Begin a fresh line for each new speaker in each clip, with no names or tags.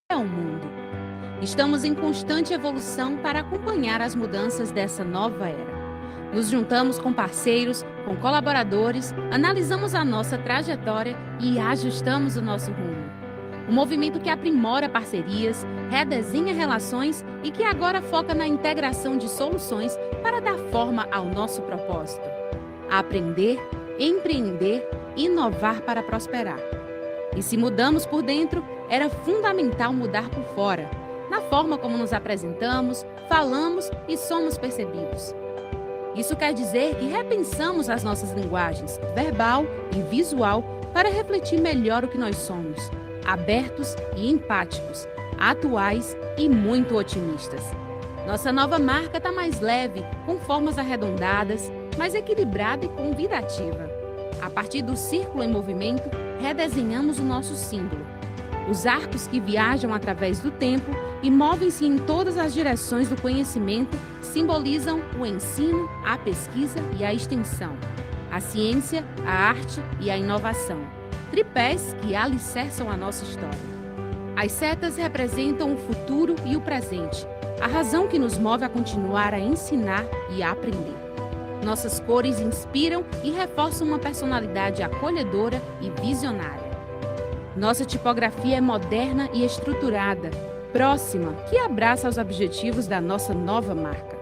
ao mundo. Estamos em constante evolução para acompanhar as mudanças dessa nova era. Nos juntamos com parceiros, com colaboradores, analisamos a nossa trajetória e ajustamos o nosso rumo. Um movimento que aprimora parcerias, redesenha relações e que agora foca na integração de soluções para dar forma ao nosso propósito: aprender, empreender, inovar para prosperar. E se mudamos por dentro, era fundamental mudar por fora, na forma como nos apresentamos, falamos e somos percebidos. Isso quer dizer que repensamos as nossas linguagens, verbal e visual, para refletir melhor o que nós somos, abertos e empáticos, atuais e muito otimistas. Nossa nova marca está mais leve, com formas arredondadas, mais equilibrada e convidativa. A partir do círculo em movimento, redesenhamos o nosso símbolo. Os arcos que viajam através do tempo e movem-se em todas as direções do conhecimento simbolizam o ensino, a pesquisa e a extensão, a ciência, a arte e a inovação, tripés que alicerçam a nossa história. As setas representam o futuro e o presente, a razão que nos move a continuar a ensinar e a aprender. Nossas cores inspiram e reforçam uma personalidade acolhedora e visionária. Nossa tipografia é moderna e estruturada, próxima, que abraça os objetivos da nossa nova marca.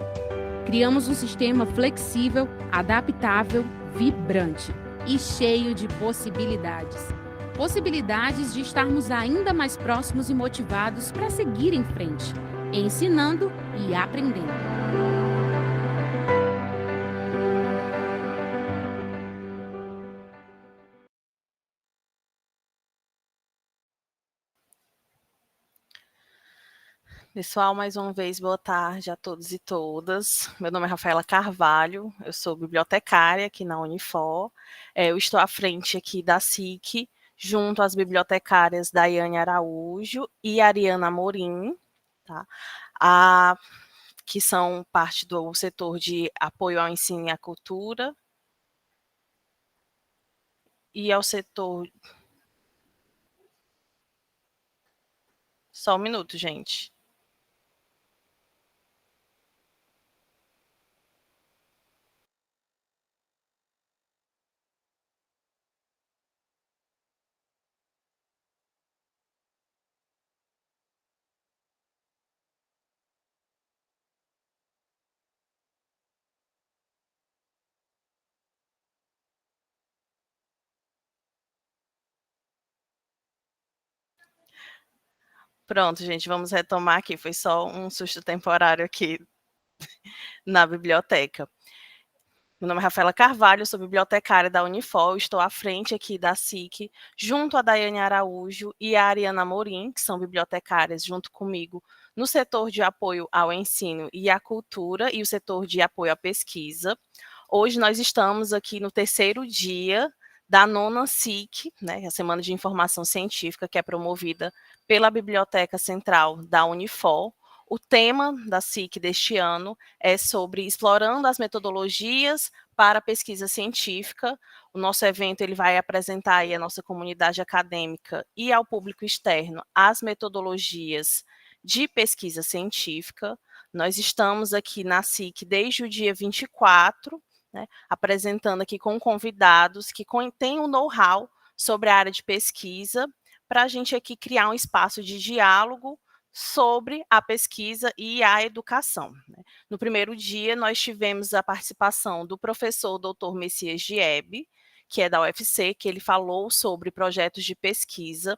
Criamos um sistema flexível, adaptável, vibrante e cheio de possibilidades. Possibilidades de estarmos ainda mais próximos e motivados para seguir em frente, ensinando e aprendendo.
Pessoal, mais uma vez, boa tarde a todos e todas. Meu nome é Rafaela Carvalho, eu sou bibliotecária aqui na Unifor. Eu estou à frente aqui da SIC, junto às bibliotecárias Daiane Araújo e Ariana Amorim, tá? Que são parte do setor de apoio ao ensino e à cultura, e ao setor... Só um minuto, gente. Pronto, gente, vamos retomar aqui. Foi só um susto temporário aqui na biblioteca. Meu nome é Rafaela Carvalho, sou bibliotecária da Unifor, estou à frente aqui da SIC, junto a Daiane Araújo e a Ariana Amorim, que são bibliotecárias junto comigo no setor de apoio ao ensino e à cultura e o setor de apoio à pesquisa. Hoje nós estamos aqui no terceiro dia da nona SIC, né, a Semana de Informação Científica, que é promovida pela Biblioteca Central da Unifor. O tema da SIC deste ano é sobre explorando as metodologias para a pesquisa científica. O nosso evento ele vai apresentar aí à nossa comunidade acadêmica e ao público externo as metodologias de pesquisa científica. Nós estamos aqui na SIC desde o dia 24, né, apresentando aqui com convidados que têm um know-how sobre a área de pesquisa, para a gente aqui criar um espaço de diálogo sobre a pesquisa e a educação. No primeiro dia, nós tivemos a participação do professor Dr. Messias Diebe, que é da UFC, que ele falou sobre projetos de pesquisa.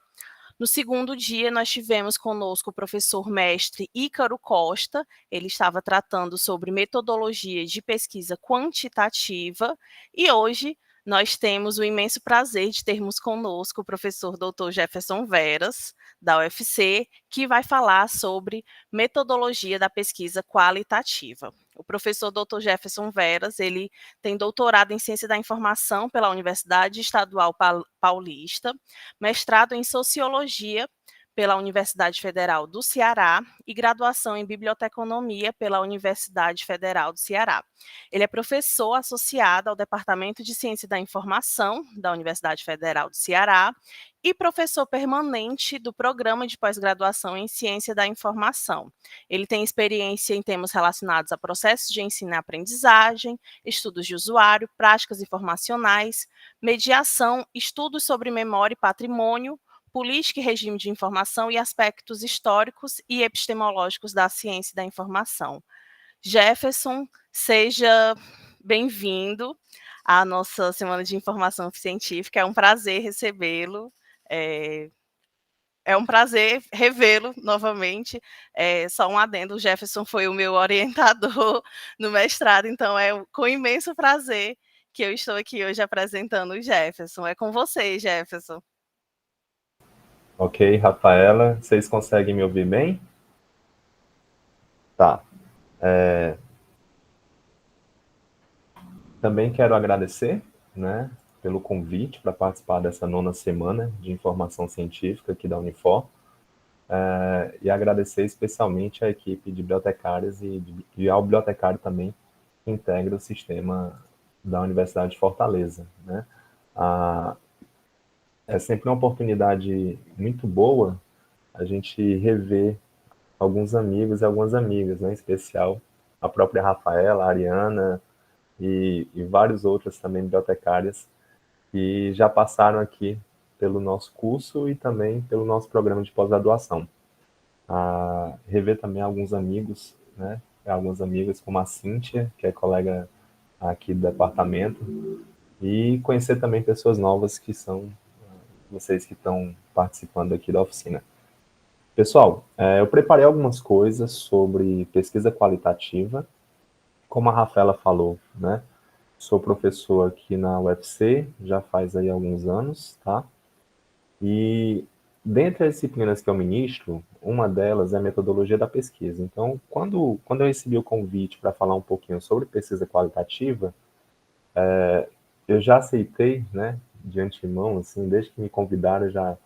No segundo dia, nós tivemos conosco o professor mestre Ícaro Costa, ele estava tratando sobre metodologia de pesquisa quantitativa, e hoje nós temos o imenso prazer de termos conosco o professor Dr. Jefferson Veras, da UFC, que vai falar sobre metodologia da pesquisa qualitativa. O professor Dr. Jefferson Veras, ele tem doutorado em Ciência da Informação pela Universidade Estadual Paulista, mestrado em Sociologia pela Universidade Federal do Ceará e graduação em Biblioteconomia pela Universidade Federal do Ceará. Ele é professor associado ao Departamento de Ciência da Informação da Universidade Federal do Ceará e professor permanente do Programa de Pós-Graduação em Ciência da Informação. Ele tem experiência em temas relacionados a processos de ensino e aprendizagem, estudos de usuário, práticas informacionais, mediação, estudos sobre memória e patrimônio, política e regime de informação e aspectos históricos e epistemológicos da ciência e da informação. Jefferson, seja bem-vindo à nossa Semana de Informação Científica. É um prazer recebê-lo. É um prazer revê-lo novamente. Só um adendo, o Jefferson foi o meu orientador no mestrado, então é com imenso prazer que eu estou aqui hoje apresentando o Jefferson. É com você, Jefferson.
Ok, Rafaela, vocês conseguem me ouvir bem? Tá. Também quero agradecer, né, pelo convite para participar dessa 9ª Semana de Informação Científica aqui da Unifor, e agradecer especialmente à equipe de bibliotecárias e ao bibliotecário também que integra o sistema da Universidade de Fortaleza, né? É sempre uma oportunidade muito boa a gente rever alguns amigos e algumas amigas, né? Em especial a própria Rafaela, a Ariana e vários outros também bibliotecárias que já passaram aqui pelo nosso curso e também pelo nosso programa de pós-graduação. Rever também alguns amigos, né? Algumas amigas como a Cíntia, que é colega aqui do departamento, e conhecer também pessoas novas que são vocês que estão participando aqui da oficina. Pessoal, eu preparei algumas coisas sobre pesquisa qualitativa. Como a Rafaela falou, né? Sou professor aqui na UFC, já faz aí alguns anos, tá? E dentre as disciplinas que eu ministro, uma delas é a metodologia da pesquisa. Então, quando eu recebi o convite para falar um pouquinho sobre pesquisa qualitativa, eu já aceitei, né, de antemão, assim, desde que me convidaram já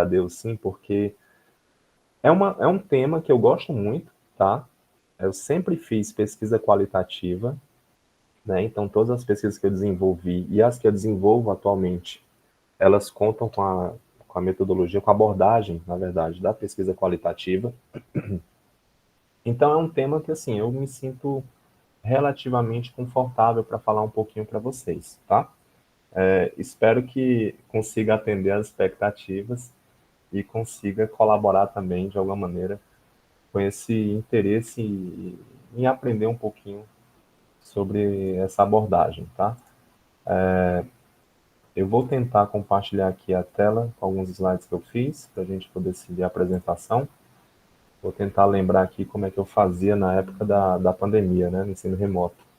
deu sim, porque é um tema que eu gosto muito, tá? Eu sempre fiz pesquisa qualitativa, né? Então, todas as pesquisas que eu desenvolvi e as que eu desenvolvo atualmente, elas contam com a metodologia, com a abordagem, na verdade, da pesquisa qualitativa. Então, é um tema que, assim, eu me sinto relativamente confortável para falar um pouquinho para vocês, tá? Espero que consiga atender às expectativas e consiga colaborar também, de alguma maneira, com esse interesse em aprender um pouquinho sobre essa abordagem, tá? Eu vou tentar compartilhar aqui a tela com alguns slides que eu fiz, para a gente poder seguir a apresentação. Vou tentar lembrar aqui como é que eu fazia na época da pandemia, né, no ensino remoto.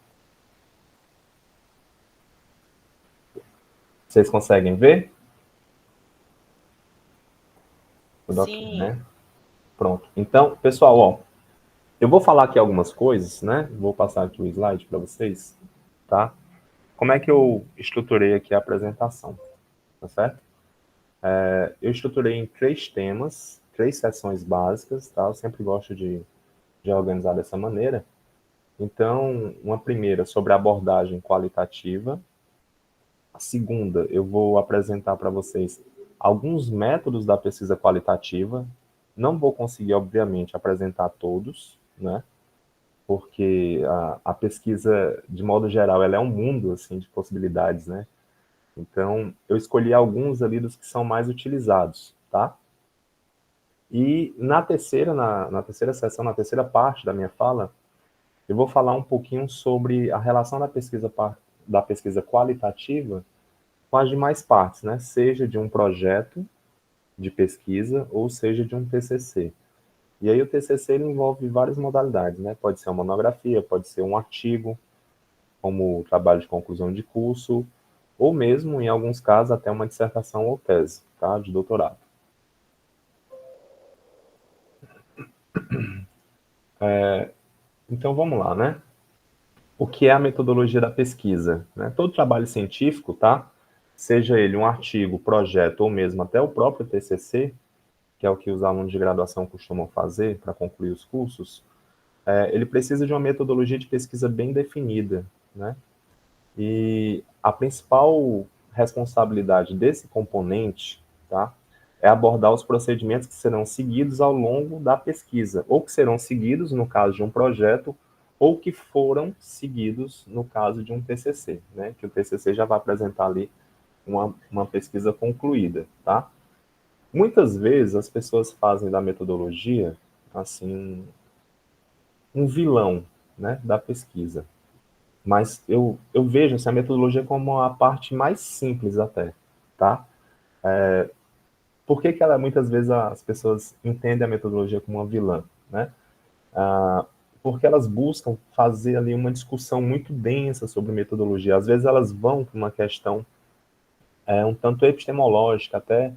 Vocês conseguem ver?
Sim.
Né? Pronto. Então, pessoal, ó, eu vou falar aqui algumas coisas, né? Vou passar aqui o slide para vocês, tá? Como é que eu estruturei aqui a apresentação, tá certo? Eu estruturei em 3 temas, 3 sessões básicas, tá? Eu sempre gosto de organizar dessa maneira. Então, uma primeira sobre a abordagem qualitativa. A segunda, eu vou apresentar para vocês alguns métodos da pesquisa qualitativa. Não vou conseguir, obviamente, apresentar todos, né? Porque a pesquisa, de modo geral, ela é um mundo, assim, de possibilidades, né? Então, eu escolhi alguns ali dos que são mais utilizados, tá? E na terceira sessão, na terceira parte da minha fala, eu vou falar um pouquinho sobre a relação da pesquisa qualitativa com as demais partes, né? Seja de um projeto de pesquisa ou seja de um TCC. E aí o TCC ele envolve várias modalidades, né? Pode ser uma monografia, pode ser um artigo, como trabalho de conclusão de curso, ou mesmo, em alguns casos, até uma dissertação ou tese, tá? De doutorado. Então, vamos lá, né? O que é a metodologia da pesquisa? Né? Todo trabalho científico, tá? Seja ele um artigo, projeto ou mesmo até o próprio TCC, que é o que os alunos de graduação costumam fazer para concluir os cursos, ele precisa de uma metodologia de pesquisa bem definida, né? E a principal responsabilidade desse componente, tá, é abordar os procedimentos que serão seguidos ao longo da pesquisa, ou que serão seguidos no caso de um projeto, ou que foram seguidos no caso de um TCC, né, que o TCC já vai apresentar ali uma pesquisa concluída, tá? Muitas vezes as pessoas fazem da metodologia, assim, um vilão, né, da pesquisa. Mas eu vejo essa metodologia como a parte mais simples até, tá? Por que que ela, muitas vezes as pessoas entendem a metodologia como uma vilã, né? Porque elas buscam fazer ali uma discussão muito densa sobre metodologia. Às vezes elas vão para uma questão um tanto epistemológica, até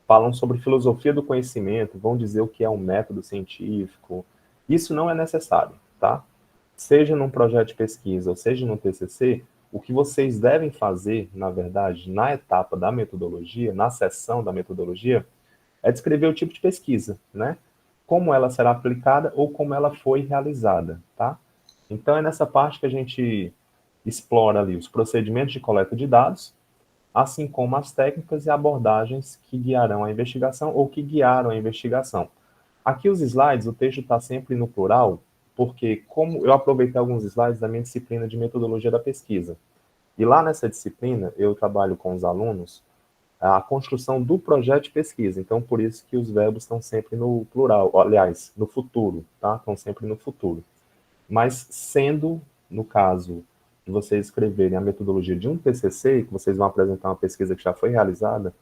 falam sobre filosofia do conhecimento, vão dizer o que é um método científico. Isso não é necessário, tá? Seja num projeto de pesquisa ou seja no TCC, o que vocês devem fazer, na verdade, na etapa da metodologia, na seção da metodologia, é descrever o tipo de pesquisa, né? Como ela será aplicada ou como ela foi realizada, tá? Então é nessa parte que a gente explora ali os procedimentos de coleta de dados, assim como as técnicas e abordagens que guiarão a investigação ou que guiaram a investigação. Aqui os slides, o texto está sempre no plural, porque como eu aproveitei alguns slides da minha disciplina de metodologia da pesquisa, e lá nessa disciplina eu trabalho com os alunos a construção do projeto de pesquisa, então por isso que os verbos estão sempre no plural, aliás, no futuro, tá? Estão sempre no futuro. Mas sendo, no caso de vocês escreverem a metodologia de um TCC, que vocês vão apresentar uma pesquisa que já foi realizada,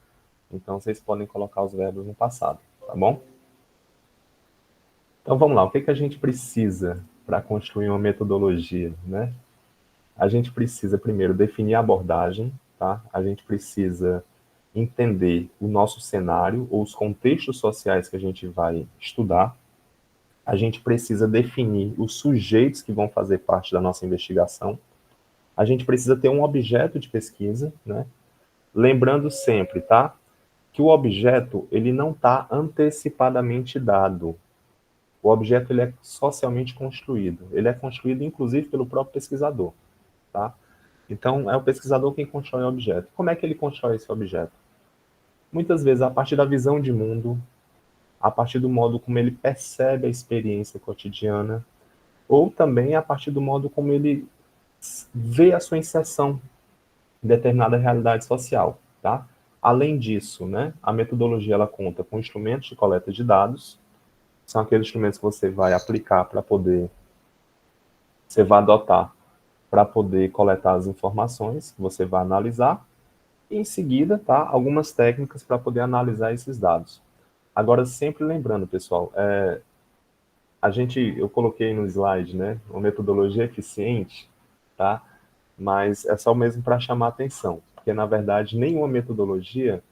então vocês podem colocar os verbos no passado, tá bom? Então vamos lá, o que que a gente precisa para construir uma metodologia, né? A gente precisa primeiro definir a abordagem, tá? A gente precisa entender o nosso cenário ou os contextos sociais que a gente vai estudar. A gente precisa definir os sujeitos que vão fazer parte da nossa investigação. A gente precisa ter um objeto de pesquisa, né? Lembrando sempre, tá? Que o objeto, ele não está antecipadamente dado. O objeto, ele é socialmente construído. Ele é construído, inclusive, pelo próprio pesquisador, tá? Então, é o pesquisador quem constrói o objeto. Como é que ele constrói esse objeto? Muitas vezes, a partir da visão de mundo, a partir do modo como ele percebe a experiência cotidiana, ou também a partir do modo como ele vê a sua inserção em determinada realidade social, tá? Além disso, né, a metodologia ela conta com instrumentos de coleta de dados, são aqueles instrumentos que você vai aplicar para poder, você vai adotar para poder coletar as informações que você vai analisar, e em seguida, tá, algumas técnicas para poder analisar esses dados. Agora, sempre lembrando, pessoal, eu coloquei no slide, né, uma metodologia eficiente, tá? Mas é só mesmo para chamar atenção, porque na verdade nenhuma metodologia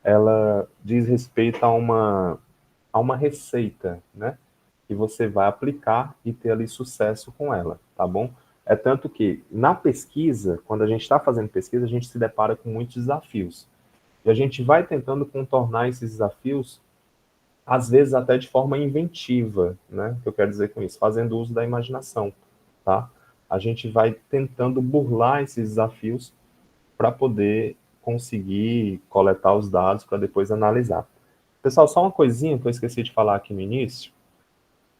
ela diz respeito a uma receita, né? Que você vai aplicar e ter ali sucesso com ela, tá bom? É tanto que na pesquisa, quando a gente está fazendo pesquisa, a gente se depara com muitos desafios. E a gente vai tentando contornar esses desafios, às vezes até de forma inventiva, né? O que eu quero dizer com isso? Fazendo uso da imaginação, tá? A gente vai tentando burlar esses desafios para poder conseguir coletar os dados para depois analisar. Pessoal, só uma coisinha que eu esqueci de falar aqui no início.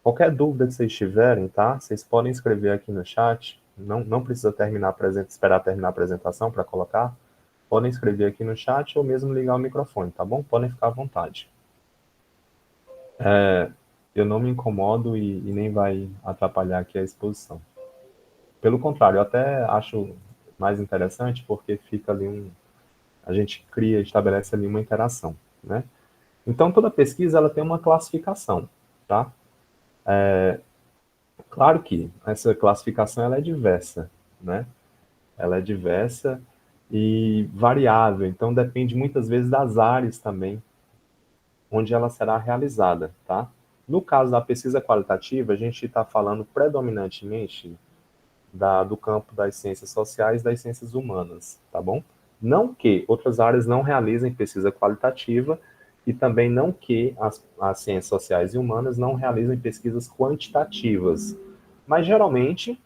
Qualquer dúvida que vocês tiverem, tá? Vocês podem escrever aqui no chat. Não precisa esperar terminar a apresentação para colocar. Podem escrever aqui no chat ou mesmo ligar o microfone, tá bom? Podem ficar à vontade. Eu não me incomodo e nem vai atrapalhar aqui a exposição. Pelo contrário, eu até acho mais interessante porque fica ali a gente estabelece ali uma interação, né? Então, toda pesquisa, ela tem uma classificação, tá? Claro que essa classificação, ela é diversa, né? Ela é diversa e variável, então depende muitas vezes das áreas também onde ela será realizada, tá? No caso da pesquisa qualitativa, a gente está falando predominantemente do campo das ciências sociais e das ciências humanas, tá bom? Não que outras áreas não realizem pesquisa qualitativa e também não que as ciências sociais e humanas não realizem pesquisas quantitativas. Mas, geralmente,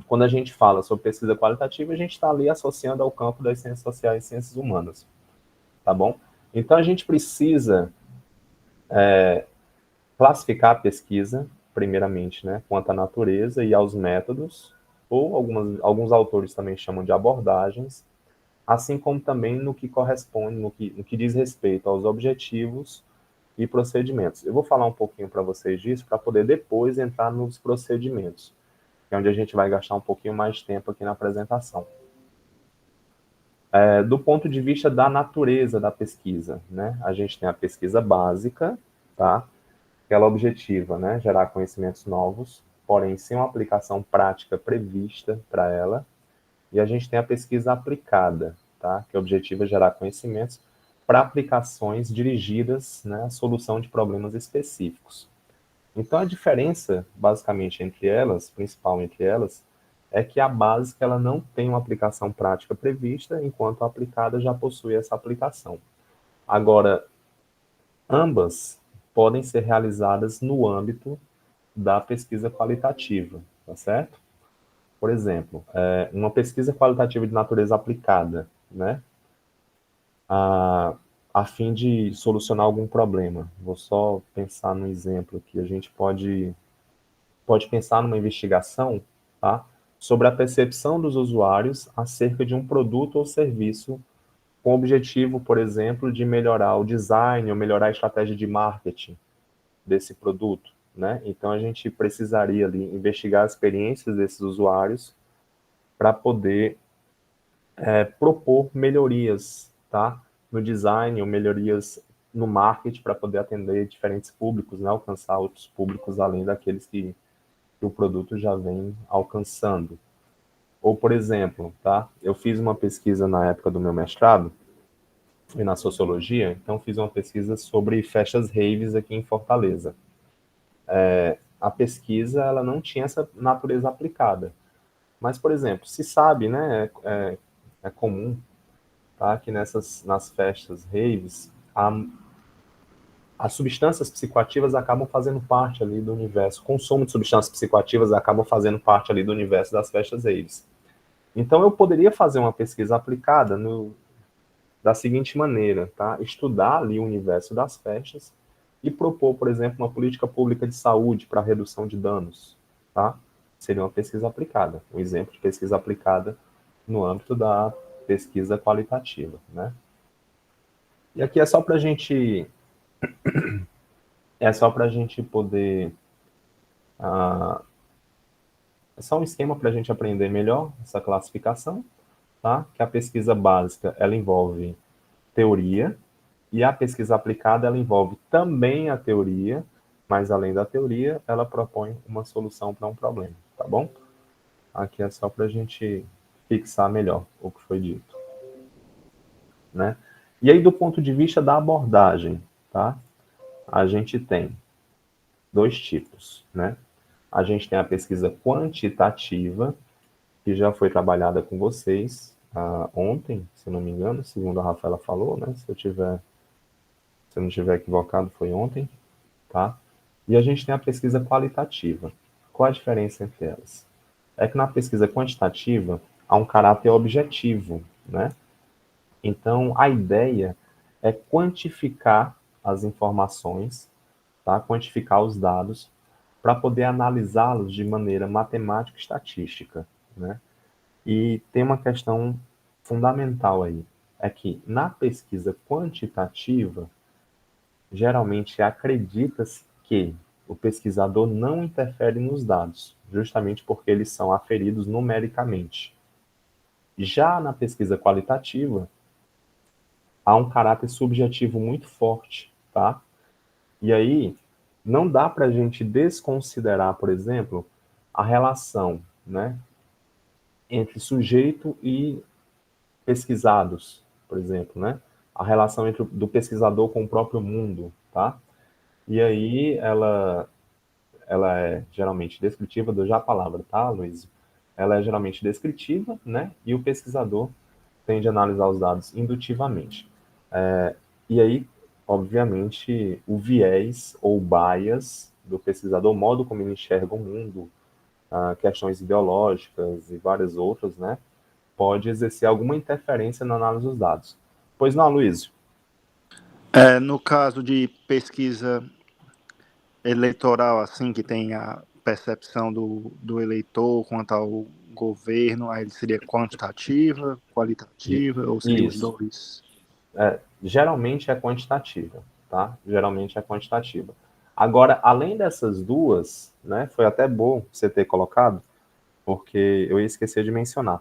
quando a gente fala sobre pesquisa qualitativa, a gente está ali associando ao campo das ciências sociais e ciências humanas, tá bom? Então, a gente precisa classificar a pesquisa, primeiramente, né, quanto à natureza e aos métodos, ou alguns autores também chamam de abordagens, assim como também no que corresponde, no que diz respeito aos objetivos e procedimentos. Eu vou falar um pouquinho para vocês disso, para poder depois entrar nos procedimentos, que é onde a gente vai gastar um pouquinho mais de tempo aqui na apresentação. Do ponto de vista da natureza da pesquisa, né? A gente tem a pesquisa básica, tá? Aquela objetiva, né? Gerar conhecimentos novos, porém sem uma aplicação prática prevista para ela. E a gente tem a pesquisa aplicada, tá? Que o objetivo é gerar conhecimentos para aplicações dirigidas, né, à solução de problemas específicos. Então, a diferença, basicamente, entre elas, principal entre elas, é que a básica ela não tem uma aplicação prática prevista, enquanto a aplicada já possui essa aplicação. Agora, ambas podem ser realizadas no âmbito da pesquisa qualitativa, tá certo? Por exemplo, uma pesquisa qualitativa de natureza aplicada, né? A fim de solucionar algum problema. Vou só pensar num exemplo aqui. A gente pode pensar numa investigação, tá? Sobre a percepção dos usuários acerca de um produto ou serviço com o objetivo, por exemplo, de melhorar o design ou melhorar a estratégia de marketing desse produto, né? Então, a gente precisaria ali investigar as experiências desses usuários para poder propor melhorias, tá? No design ou melhorias no marketing para poder atender diferentes públicos, né? Alcançar outros públicos além daqueles que o produto já vem alcançando. Ou, por exemplo, tá? Eu fiz uma pesquisa na época do meu mestrado, foi na sociologia, então fiz uma pesquisa sobre festas raves aqui em Fortaleza. A pesquisa, ela não tinha essa natureza aplicada. Mas, por exemplo, se sabe, né, é comum, tá, que nas festas raves, as substâncias psicoativas acabam fazendo parte ali do universo, o consumo de substâncias psicoativas acabam fazendo parte ali do universo das festas raves. Então, eu poderia fazer uma pesquisa aplicada da seguinte maneira, tá? Estudar ali o universo das festas e propor, por exemplo, uma política pública de saúde para redução de danos, tá? Seria uma pesquisa aplicada, um exemplo de pesquisa aplicada no âmbito da pesquisa qualitativa, né? E aqui é só para a gente poder é só um esquema para a gente aprender melhor essa classificação, tá? Que a pesquisa básica ela envolve teoria e a pesquisa aplicada ela envolve também a teoria, mas além da teoria ela propõe uma solução para um problema, tá bom? Aqui é só para a gente fixar melhor o que foi dito, né? E aí do ponto de vista da abordagem, tá? A gente tem dois tipos, né? A gente tem a pesquisa quantitativa, que já foi trabalhada com vocês ontem, se não me engano, segundo a Rafaela falou, né? Se eu não estiver equivocado, foi ontem, tá? E a gente tem a pesquisa qualitativa. Qual a diferença entre elas? É que na pesquisa quantitativa há um caráter objetivo, né? Então, a ideia é quantificar as informações, tá? Quantificar os dados para poder analisá-los de maneira matemática e estatística, né? E tem uma questão fundamental aí, é que na pesquisa quantitativa, geralmente acredita-se que o pesquisador não interfere nos dados, justamente porque eles são aferidos numericamente. Já na pesquisa qualitativa, há um caráter subjetivo muito forte, tá? E aí, não dá para a gente desconsiderar, por exemplo, a relação, né, entre sujeito e pesquisados, por exemplo, né? A relação do pesquisador com o próprio mundo, tá? E aí ela é geralmente descritiva, já a palavra, tá, Luiz? Ela é geralmente descritiva, né? E o pesquisador tende a analisar os dados indutivamente. E aí, obviamente, o viés ou bias do pesquisador, o modo como ele enxerga o mundo, questões ideológicas e várias outras, né, pode exercer alguma interferência na análise dos dados. Pois não, Luiz?
No caso de pesquisa eleitoral, assim, que tem a percepção do eleitor quanto ao governo, aí seria quantitativa, qualitativa, ou seria os
Isso.
dois?
Geralmente é quantitativa, tá? Geralmente é quantitativa. Agora, além dessas duas, né, foi até bom você ter colocado, porque eu ia esquecer de mencionar.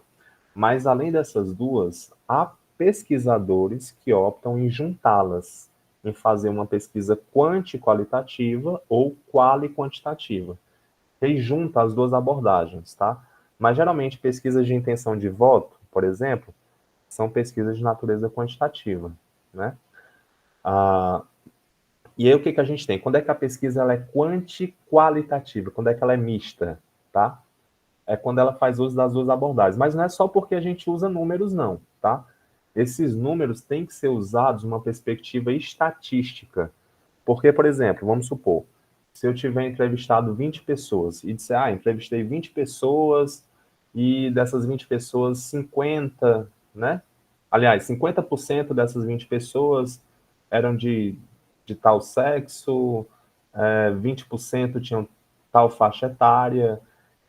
Mas além dessas duas, há pesquisadores que optam em juntá-las, em fazer uma pesquisa quanti-qualitativa ou quali-quantitativa. E junta as duas abordagens, tá? Mas geralmente pesquisas de intenção de voto, por exemplo, são pesquisas de natureza quantitativa, né? E aí o que a gente tem? Quando é que a pesquisa ela é quanti-qualitativa? Quando é que ela é mista, tá? É quando ela faz uso das duas abordagens. Mas não é só porque a gente usa números, não, tá? Esses números têm que ser usados numa perspectiva estatística. Porque, por exemplo, vamos supor, se eu tiver entrevistado 20 pessoas e disser, entrevistei 20 pessoas e dessas 20 pessoas, 50, né? Aliás, 50% dessas 20 pessoas eram de tal sexo, 20% tinham tal faixa etária.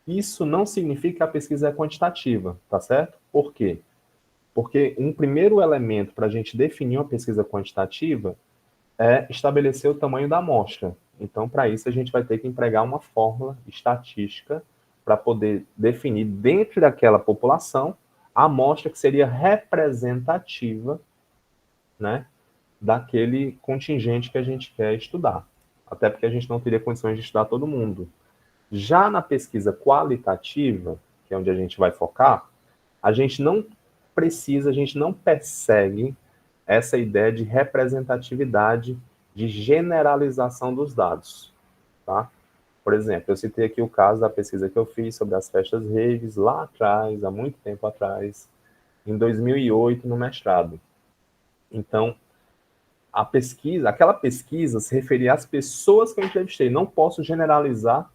Isso não significa que a pesquisa é quantitativa, tá certo? Por quê? Porque um primeiro elemento para a gente definir uma pesquisa quantitativa é estabelecer o tamanho da amostra. Então, para isso, a gente vai ter que empregar uma fórmula estatística para poder definir, dentro daquela população, a amostra que seria representativa, né, daquele contingente que a gente quer estudar. Até porque a gente não teria condições de estudar todo mundo. Já na pesquisa qualitativa, que é onde a gente vai focar, a gente não precisa, a gente não persegue essa ideia de representatividade, de generalização dos dados, tá? Por exemplo, eu citei aqui o caso da pesquisa que eu fiz sobre as festas raves lá atrás, há muito tempo atrás, em 2008, no mestrado. Então, aquela pesquisa se referia às pessoas que eu entrevistei. Não posso generalizar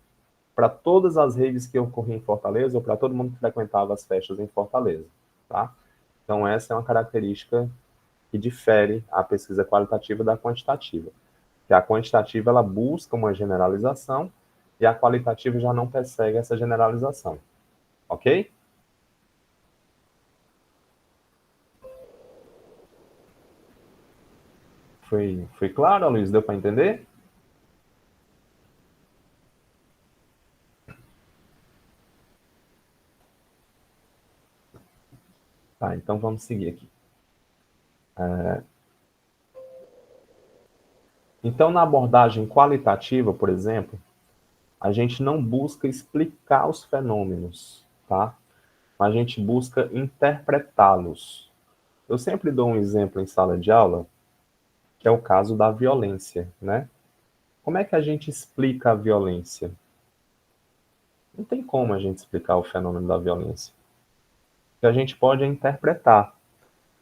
para todas as raves que ocorriam em Fortaleza ou para todo mundo que frequentava as festas em Fortaleza, tá? Então, essa é uma característica que difere a pesquisa qualitativa da quantitativa. Que a quantitativa ela busca uma generalização e a qualitativa já não persegue essa generalização. Ok? Foi claro, Luiz? Deu para entender? Tá, então vamos seguir aqui. Então, na abordagem qualitativa, por exemplo, a gente não busca explicar os fenômenos, tá? A gente busca interpretá-los. Eu sempre dou um exemplo em sala de aula, que é o caso da violência, né? Como é que a gente explica a violência? Não tem como a gente explicar o fenômeno da violência. O que a gente pode é interpretar.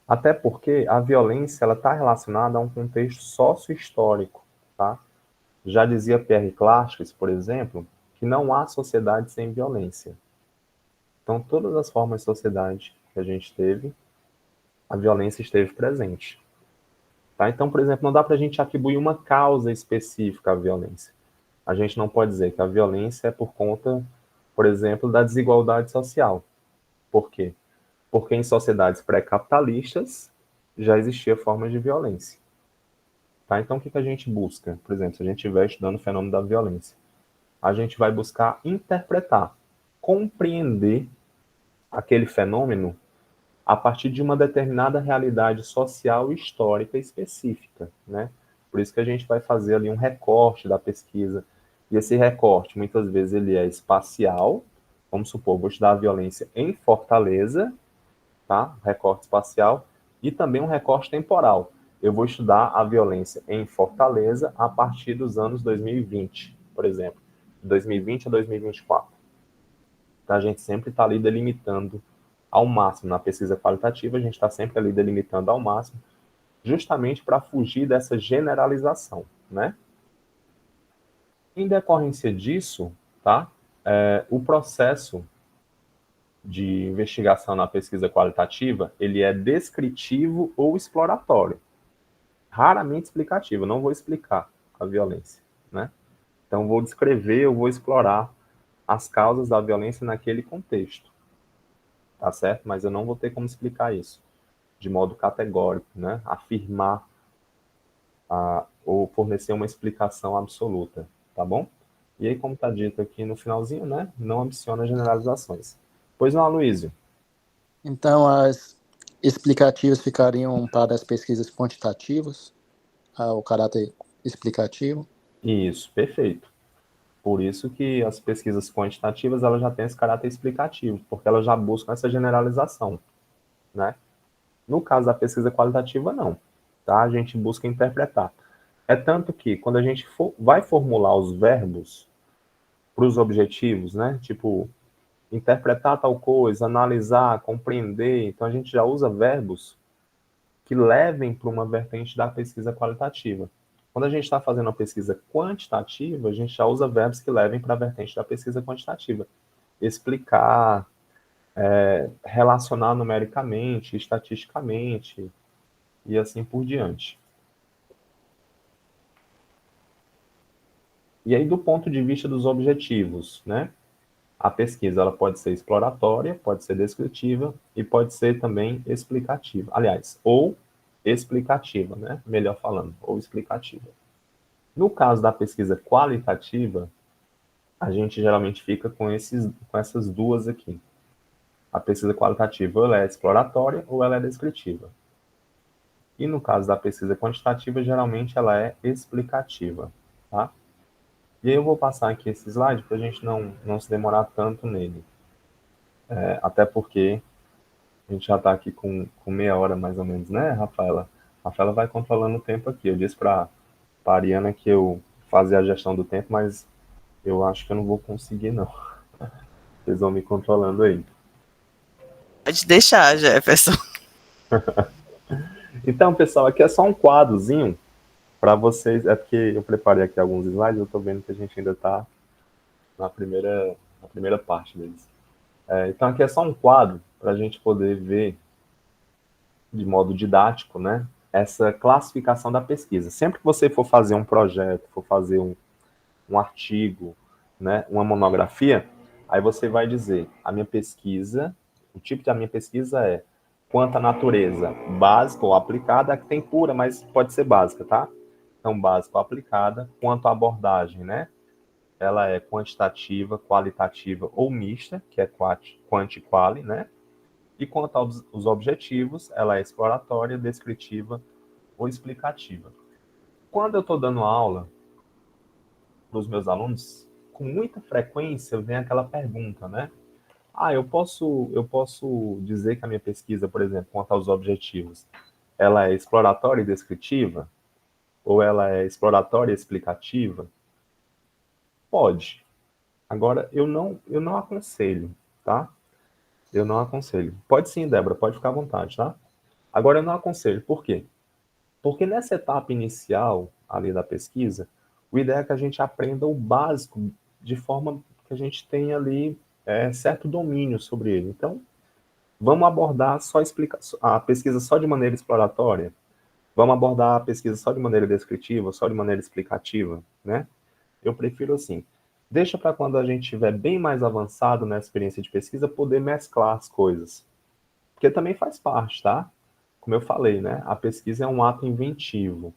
Até porque a violência ela está relacionada a um contexto sócio-histórico, tá? Já dizia Pierre Clastres, por exemplo, que não há sociedade sem violência. Então, todas as formas de sociedade que a gente teve, a violência esteve presente. Tá? Então, por exemplo, não dá para a gente atribuir uma causa específica à violência. A gente não pode dizer que a violência é por conta, por exemplo, da desigualdade social. Por quê? Porque em sociedades pré-capitalistas já existia formas de violência. Tá? Então, o que a gente busca? Por exemplo, se a gente estiver estudando o fenômeno da violência, a gente vai buscar interpretar, compreender aquele fenômeno a partir de uma determinada realidade social e histórica específica, né? Por isso que a gente vai fazer ali um recorte da pesquisa. E esse recorte, muitas vezes, ele é espacial. Vamos supor, vou estudar a violência em Fortaleza, tá? Recorte espacial. E também um recorte temporal. Eu vou estudar a violência em Fortaleza a partir dos anos 2020, por exemplo. De 2020 a 2024. Então, a gente sempre está ali delimitando ao máximo. Na pesquisa qualitativa, a gente está sempre ali delimitando ao máximo justamente para fugir dessa generalização, né? Em decorrência disso, tá? O processo de investigação na pesquisa qualitativa, ele é descritivo ou exploratório, raramente explicativo. Não vou explicar a violência, né? Então, vou descrever, eu vou explorar as causas da violência naquele contexto, tá certo? Mas eu não vou ter como explicar isso de modo categórico, né? Afirmar ou fornecer uma explicação absoluta, tá bom? E aí, como está dito aqui no finalzinho, né? Não ambiciona generalizações. Pois não, Aloysio?
Então, as explicativas ficariam para as pesquisas quantitativas, o caráter explicativo.
Isso, perfeito. Por isso que as pesquisas quantitativas elas já têm esse caráter explicativo, porque elas já buscam essa generalização, né? No caso da pesquisa qualitativa, não. Tá? A gente busca interpretar. É tanto que, quando a gente vai formular os verbos para os objetivos, né? Tipo, interpretar tal coisa, analisar, compreender. Então, a gente já usa verbos que levem para uma vertente da pesquisa qualitativa. Quando a gente está fazendo uma pesquisa quantitativa, a gente já usa verbos que levem para a vertente da pesquisa quantitativa. Explicar, relacionar numericamente, estatisticamente, e assim por diante. E aí, do ponto de vista dos objetivos, né? A pesquisa ela pode ser exploratória, pode ser descritiva e pode ser também explicativa. Aliás, ou explicativa, né? Melhor falando, ou explicativa. No caso da pesquisa qualitativa, a gente geralmente fica com essas duas aqui. A pesquisa qualitativa ou ela é exploratória ou ela é descritiva. E no caso da pesquisa quantitativa, geralmente ela é explicativa, tá? E aí eu vou passar aqui esse slide para a gente não se demorar tanto nele. Até porque a gente já está aqui com meia hora mais ou menos, né, Rafaela? A Rafaela vai controlando o tempo aqui. Eu disse para a Ariana que eu fazia a gestão do tempo, mas eu acho que eu não vou conseguir, não. Vocês vão me controlando aí.
Pode deixar, Jefferson.
Então, pessoal, aqui é só um quadrozinho para vocês. É porque eu preparei aqui alguns slides, eu estou vendo que a gente ainda está na primeira parte deles. Então, aqui é só um quadro para a gente poder ver de modo didático, né, essa classificação da pesquisa. Sempre que você for fazer um projeto, for fazer um artigo, né, uma monografia, aí você vai dizer, a minha pesquisa, o tipo da minha pesquisa é quanto à natureza básica ou aplicada, que tem pura, mas pode ser básica, tá? Então, básica ou aplicada, quanto à abordagem, né? Ela é quantitativa, qualitativa ou mista, que é quanti-quali, né? E quanto aos objetivos, ela é exploratória, descritiva ou explicativa. Quando eu estou dando aula para os meus alunos, com muita frequência vem aquela pergunta, né? Eu posso dizer que a minha pesquisa, por exemplo, quanto aos objetivos, ela é exploratória e descritiva? Ou ela é exploratória e explicativa? Pode. Agora, eu não aconselho, tá? Eu não aconselho. Pode sim, Débora, pode ficar à vontade, tá? Agora, eu não aconselho. Por quê? Porque nessa etapa inicial, ali da pesquisa, o ideal é que a gente aprenda o básico de forma que a gente tenha ali certo domínio sobre ele. Então, vamos abordar a pesquisa só de maneira exploratória? Vamos abordar a pesquisa só de maneira descritiva, só de maneira explicativa, né? Eu prefiro assim. Deixa para quando a gente estiver bem mais avançado na experiência de pesquisa, poder mesclar as coisas. Porque também faz parte, tá? Como eu falei, né? A pesquisa é um ato inventivo.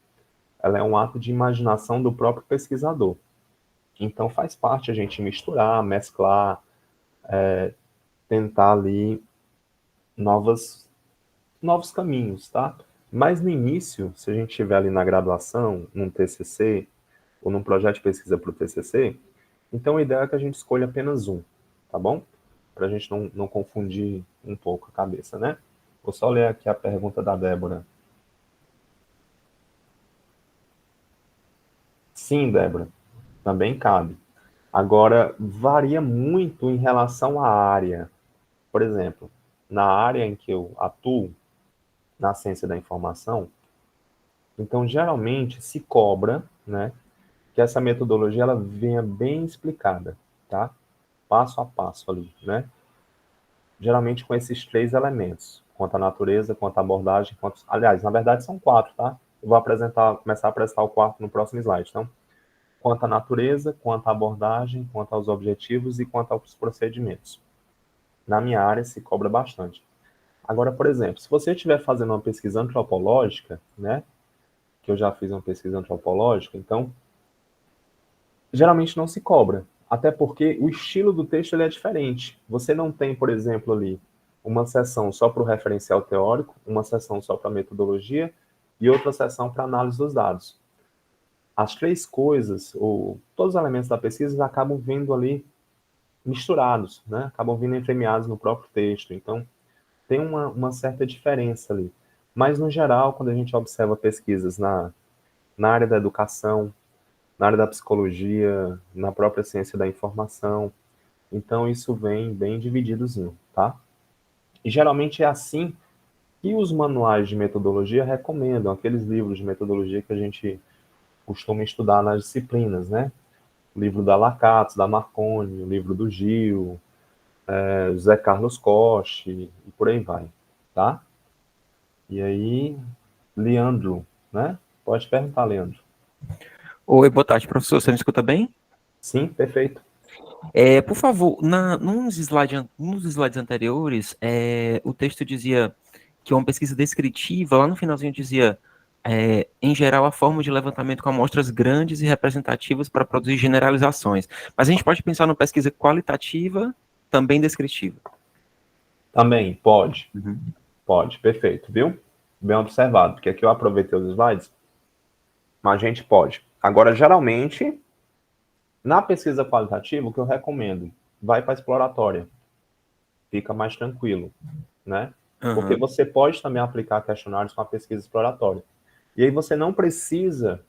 Ela é um ato de imaginação do próprio pesquisador. Então faz parte a gente misturar, mesclar, tentar ali novos caminhos, tá? Mas no início, se a gente estiver ali na graduação, num TCC, ou num projeto de pesquisa para o TCC, então o ideal é que a gente escolha apenas um, tá bom? Para a gente não confundir um pouco a cabeça, né? Vou só ler aqui a pergunta da Débora. Sim, Débora, também cabe. Agora, varia muito em relação à área. Por exemplo, na área em que eu atuo, na ciência da informação, Então, geralmente, se cobra, né, que essa metodologia ela venha bem explicada, tá? Passo a passo ali, né? Geralmente com esses 3 elementos, quanto à natureza, quanto à abordagem, quanto... Aliás, na verdade são 4, tá? Eu vou começar a apresentar o quarto no próximo slide, então. Quanto à natureza, quanto à abordagem, quanto aos objetivos e quanto aos procedimentos. Na minha área se cobra bastante. Agora, por exemplo, se você estiver fazendo uma pesquisa antropológica, né, que eu já fiz uma pesquisa antropológica, então, geralmente não se cobra, até porque o estilo do texto ele é diferente. Você não tem, por exemplo, ali, uma seção só para o referencial teórico, uma seção só para metodologia e outra seção para análise dos dados. As 3 coisas, ou todos os elementos da pesquisa acabam vindo ali misturados, né? Acabam vindo entremeados no próprio texto. Então, tem uma certa diferença ali. Mas, no geral, quando a gente observa pesquisas na área da educação, na área da psicologia, na própria ciência da informação, então isso vem bem divididozinho, tá? E geralmente é assim que os manuais de metodologia recomendam, aqueles livros de metodologia que a gente costuma estudar nas disciplinas, né? O livro da Lacatos, da Marconi, o livro do Gil, José Carlos Coste, e por aí vai, tá? E aí, Leandro, né? Pode perguntar, Leandro.
Oi, boa tarde, professor. Você me escuta bem?
Sim, perfeito.
Por favor, nos slides anteriores, o texto dizia que uma pesquisa descritiva, lá no finalzinho dizia, em geral, a forma de levantamento com amostras grandes e representativas para produzir generalizações. Mas a gente pode pensar numa pesquisa qualitativa, também descritiva.
Também, pode.
Uhum.
Pode, perfeito, viu? Bem observado, porque aqui eu aproveitei os slides, mas a gente pode. Agora, geralmente, na pesquisa qualitativa, o que eu recomendo, vai para a exploratória. Fica mais tranquilo, né? Porque você pode também aplicar questionários com a pesquisa exploratória. E aí você não precisa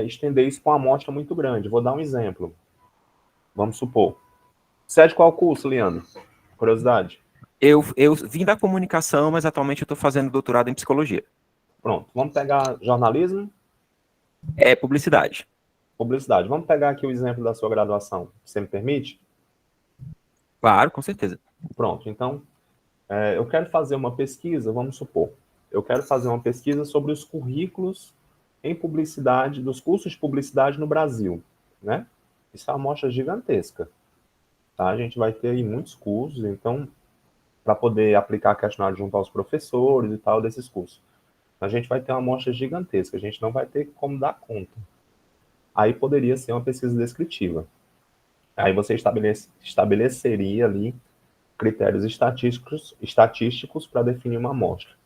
estender isso com uma amostra muito grande. Vou dar um exemplo. Vamos supor. Você é de qual curso, Leandro? Curiosidade.
Eu vim da comunicação, mas atualmente eu estou fazendo doutorado em psicologia.
Pronto. Vamos pegar jornalismo?
Publicidade.
Publicidade. Vamos pegar aqui o exemplo da sua graduação. Você me permite?
Claro, com certeza.
Pronto. Então, eu quero fazer uma pesquisa, vamos supor. Eu quero fazer uma pesquisa sobre os currículos em publicidade, dos cursos de publicidade no Brasil, né? Isso é uma amostra gigantesca, tá? A gente vai ter aí muitos cursos, então, para poder aplicar questionário junto aos professores e tal desses cursos. A gente vai ter uma amostra gigantesca, a gente não vai ter como dar conta. Aí poderia ser uma pesquisa descritiva. Aí você estabeleceria ali critérios estatísticos para definir uma amostra.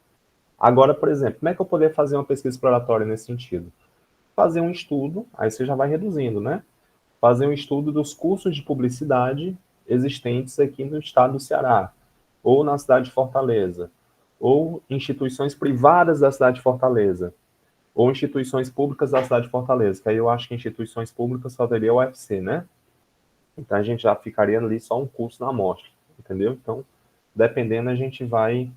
Agora, por exemplo, como é que eu poderia fazer uma pesquisa exploratória nesse sentido? Fazer um estudo, aí você já vai reduzindo, né? Fazer um estudo dos cursos de publicidade existentes aqui no estado do Ceará, ou na cidade de Fortaleza, ou instituições privadas da cidade de Fortaleza, ou instituições públicas da cidade de Fortaleza, que aí eu acho que instituições públicas só teria o UFC, né? Então a gente já ficaria ali só um curso na amostra, entendeu? Então, dependendo, a gente vai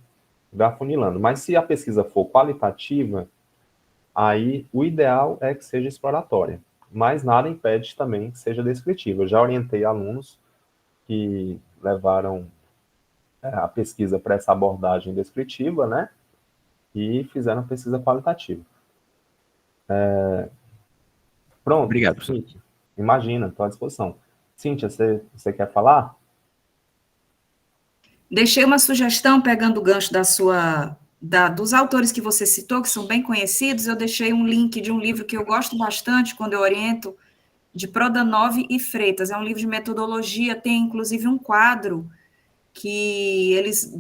afunilando. Mas se a pesquisa for qualitativa, aí o ideal é que seja exploratória. Mas nada impede também que seja descritiva. Eu já orientei alunos que levaram a pesquisa para essa abordagem descritiva, né? E fizeram a pesquisa qualitativa. Pronto.
Obrigado, professor.
Cíntia, imagina, estou à disposição. Cíntia, você quer falar?
Deixei uma sugestão, pegando o gancho dos autores que você citou, que são bem conhecidos, eu deixei um link de um livro que eu gosto bastante quando eu oriento, de Prodanov e Freitas. É um livro de metodologia, tem inclusive um quadro que eles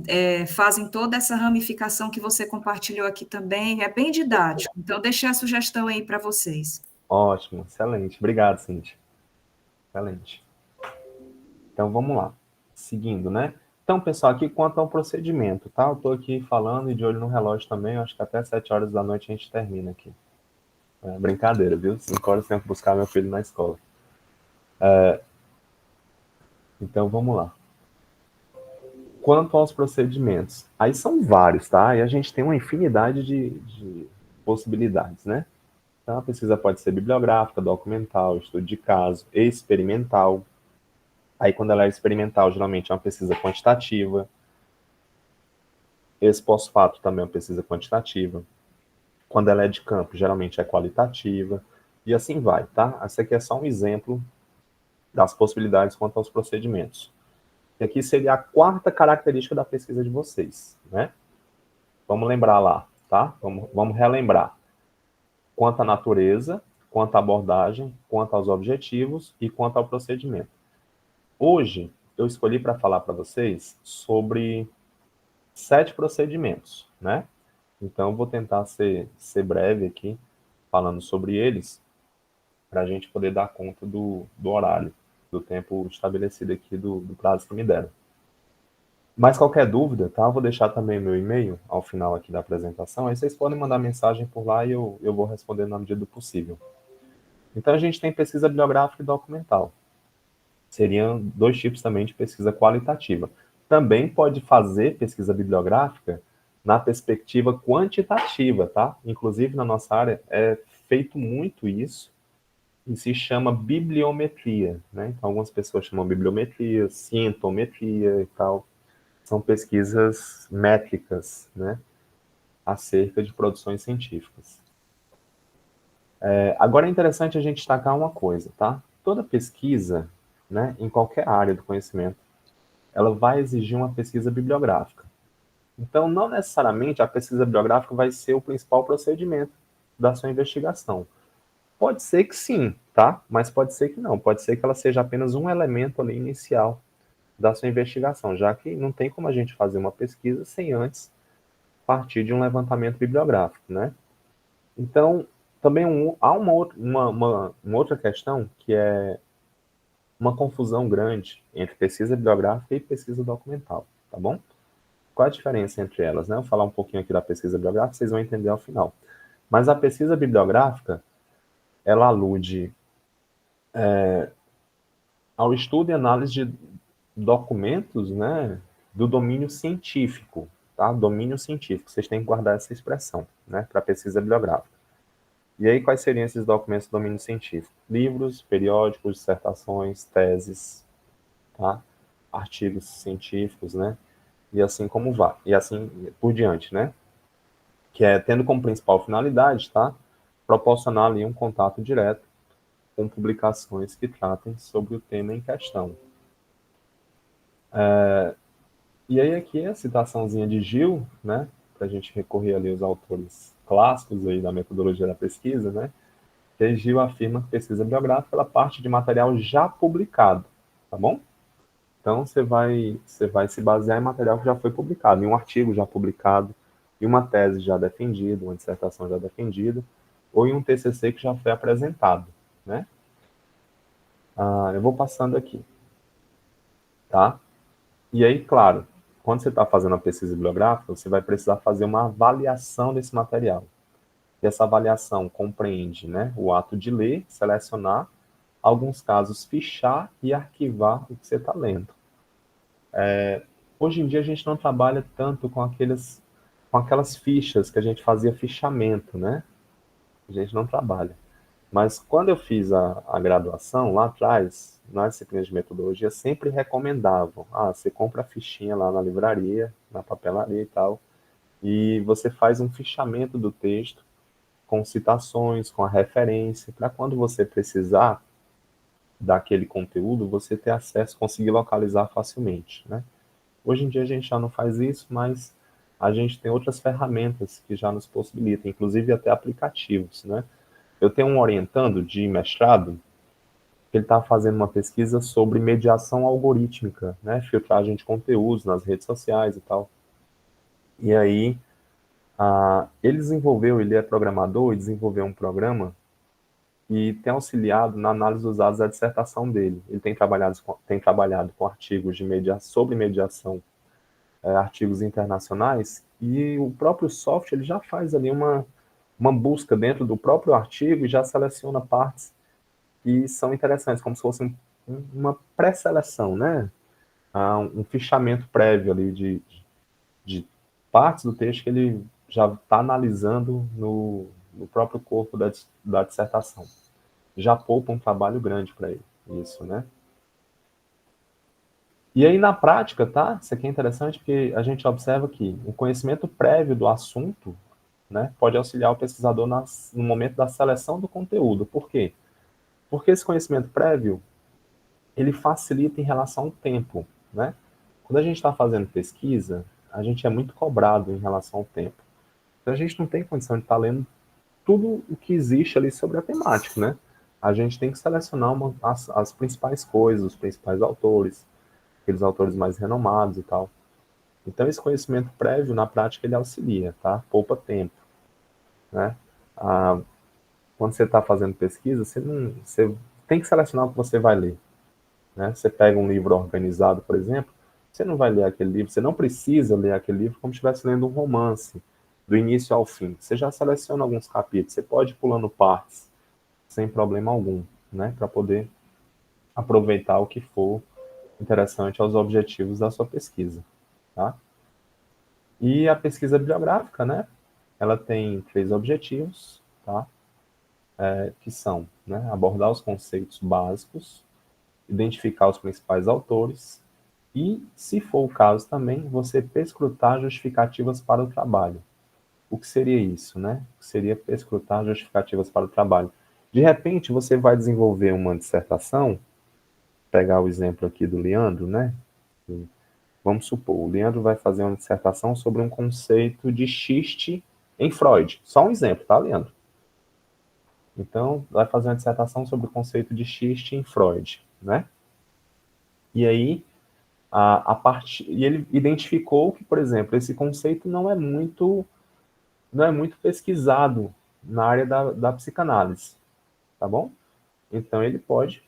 fazem toda essa ramificação que você compartilhou aqui também, é bem didático. Então, deixei a sugestão aí para vocês.
Ótimo, excelente. Obrigado, Cíntia. Excelente. Então, vamos lá. Seguindo, né? Então, pessoal, aqui quanto ao procedimento, tá? Eu estou aqui falando e de olho no relógio também, eu acho que até 7 horas da noite a gente termina aqui. Brincadeira, viu? 5 horas eu tenho que buscar meu filho na escola. Então, vamos lá. Quanto aos procedimentos, aí são vários, tá? E a gente tem uma infinidade possibilidades, né? Então, a pesquisa pode ser bibliográfica, documental, estudo de caso, experimental. Aí, quando ela é experimental, geralmente é uma pesquisa quantitativa. Ex post facto também é uma pesquisa quantitativa. Quando ela é de campo, geralmente é qualitativa. E assim vai, tá? Esse aqui é só um exemplo das possibilidades quanto aos procedimentos. E aqui seria a quarta característica da pesquisa de vocês, né? Vamos lembrar lá, tá? Vamos relembrar. Quanto à natureza, quanto à abordagem, quanto aos objetivos e quanto ao procedimento. Hoje, eu escolhi para falar para vocês sobre 7 procedimentos, né? Então, eu vou tentar ser breve aqui, falando sobre eles, para a gente poder dar conta do horário, do tempo estabelecido aqui, do prazo que me deram. Mas qualquer dúvida, tá? Eu vou deixar também meu e-mail ao final aqui da apresentação, aí vocês podem mandar mensagem por lá e eu vou responder na medida do possível. Então, a gente tem pesquisa bibliográfica e documental. Seriam 2 tipos também de pesquisa qualitativa. Também pode fazer pesquisa bibliográfica na perspectiva quantitativa, tá? Inclusive, na nossa área, é feito muito isso, e se chama bibliometria, né? Então, algumas pessoas chamam bibliometria, cientometria e tal. São pesquisas métricas, né? Acerca de produções científicas. Agora é interessante a gente destacar uma coisa, tá? Toda pesquisa, né, em qualquer área do conhecimento, ela vai exigir uma pesquisa bibliográfica. Então, não necessariamente a pesquisa bibliográfica vai ser o principal procedimento da sua investigação. Pode ser que sim, tá? Mas pode ser que não. Pode ser que ela seja apenas um elemento ali inicial da sua investigação, já que não tem como a gente fazer uma pesquisa sem antes partir de um levantamento bibliográfico, né? Então, também há uma outra questão que é uma confusão grande entre pesquisa bibliográfica e pesquisa documental, tá bom? Qual a diferença entre elas, né? Eu vou falar um pouquinho aqui da pesquisa bibliográfica, vocês vão entender ao final. Mas a pesquisa bibliográfica, ela alude ao estudo e análise de documentos, né, do domínio científico, tá? Domínio científico, vocês têm que guardar essa expressão, né, para pesquisa bibliográfica. E aí, quais seriam esses documentos de domínio científico? Livros, periódicos, dissertações, teses, tá? Artigos científicos, né? E assim como vai, e assim por diante, né? Que é tendo como principal finalidade, tá? Proporcionar ali um contato direto com publicações que tratem sobre o tema em questão. E aí aqui a citaçãozinha de Gil, né? Para a gente recorrer ali aos autores clássicos aí da metodologia da pesquisa, né? Que Gil afirma que pesquisa bibliográfica ela parte de material já publicado, tá bom? Então, você vai se basear em material que já foi publicado, em um artigo já publicado, em uma tese já defendida, uma dissertação já defendida, ou em um TCC que já foi apresentado, né? Eu vou passando aqui, tá? E aí, claro, quando você está fazendo a pesquisa bibliográfica, você vai precisar fazer uma avaliação desse material. E essa avaliação compreende, né, o ato de ler, selecionar, alguns casos fichar e arquivar o que você está lendo. Hoje em dia a gente não trabalha tanto com aquelas fichas que a gente fazia fichamento, né? A gente não trabalha. Mas quando eu fiz a graduação, lá atrás, nas disciplinas de metodologia, sempre recomendavam, você compra a fichinha lá na livraria, na papelaria e tal, e você faz um fichamento do texto, com citações, com a referência, para quando você precisar daquele conteúdo, você ter acesso, conseguir localizar facilmente, né? Hoje em dia a gente já não faz isso, mas a gente tem outras ferramentas que já nos possibilitam, inclusive até aplicativos, né? Eu tenho um orientando de mestrado, que ele está fazendo uma pesquisa sobre mediação algorítmica, né? Filtragem de conteúdos nas redes sociais e tal. E aí, ele é programador e desenvolveu um programa e tem auxiliado na análise dos dados da dissertação dele. Ele tem trabalhado com artigos sobre mediação, artigos internacionais, e o próprio software ele já faz ali uma busca dentro do próprio artigo e já seleciona partes que são interessantes, como se fosse uma pré-seleção, né? Um fichamento prévio ali de partes do texto que ele já está analisando no próprio corpo da dissertação. Já poupa um trabalho grande para ele, isso, né? E aí, na prática, tá? Isso aqui é interessante porque a gente observa que o conhecimento prévio do assunto, né, pode auxiliar o pesquisador no momento da seleção do conteúdo. Por quê? Porque esse conhecimento prévio, ele facilita em relação ao tempo, né? Quando a gente está fazendo pesquisa, a gente é muito cobrado em relação ao tempo. Então, a gente não tem condição de estar lendo tudo o que existe ali sobre a temática, né? A gente tem que selecionar as principais coisas, os principais autores, aqueles autores mais renomados e tal. Então, esse conhecimento prévio, na prática, ele auxilia, tá? Poupa tempo, né? Quando você está fazendo pesquisa, você tem que selecionar o que você vai ler, né? Você pega um livro organizado, por exemplo, você não vai ler aquele livro, você não precisa ler aquele livro como se estivesse lendo um romance, do início ao fim. Você já seleciona alguns capítulos, você pode ir pulando partes, sem problema algum, né? Para poder aproveitar o que for interessante aos objetivos da sua pesquisa, tá? E a pesquisa bibliográfica, né? Ela tem 3 objetivos, tá? Que são, né, abordar os conceitos básicos, identificar os principais autores e, se for o caso também, você perscrutar justificativas para o trabalho. O que seria isso, né? O que seria perscrutar justificativas para o trabalho? De repente, você vai desenvolver uma dissertação, pegar o exemplo aqui do Leandro, né? Vamos supor, o Leandro vai fazer uma dissertação sobre um conceito de xiste em Freud. Só um exemplo, tá, Leandro? Então, vai fazer uma dissertação sobre o conceito de xiste em Freud, né? E aí, e ele identificou que, por exemplo, esse conceito não é muito pesquisado na área da psicanálise, tá bom? Então, ele pode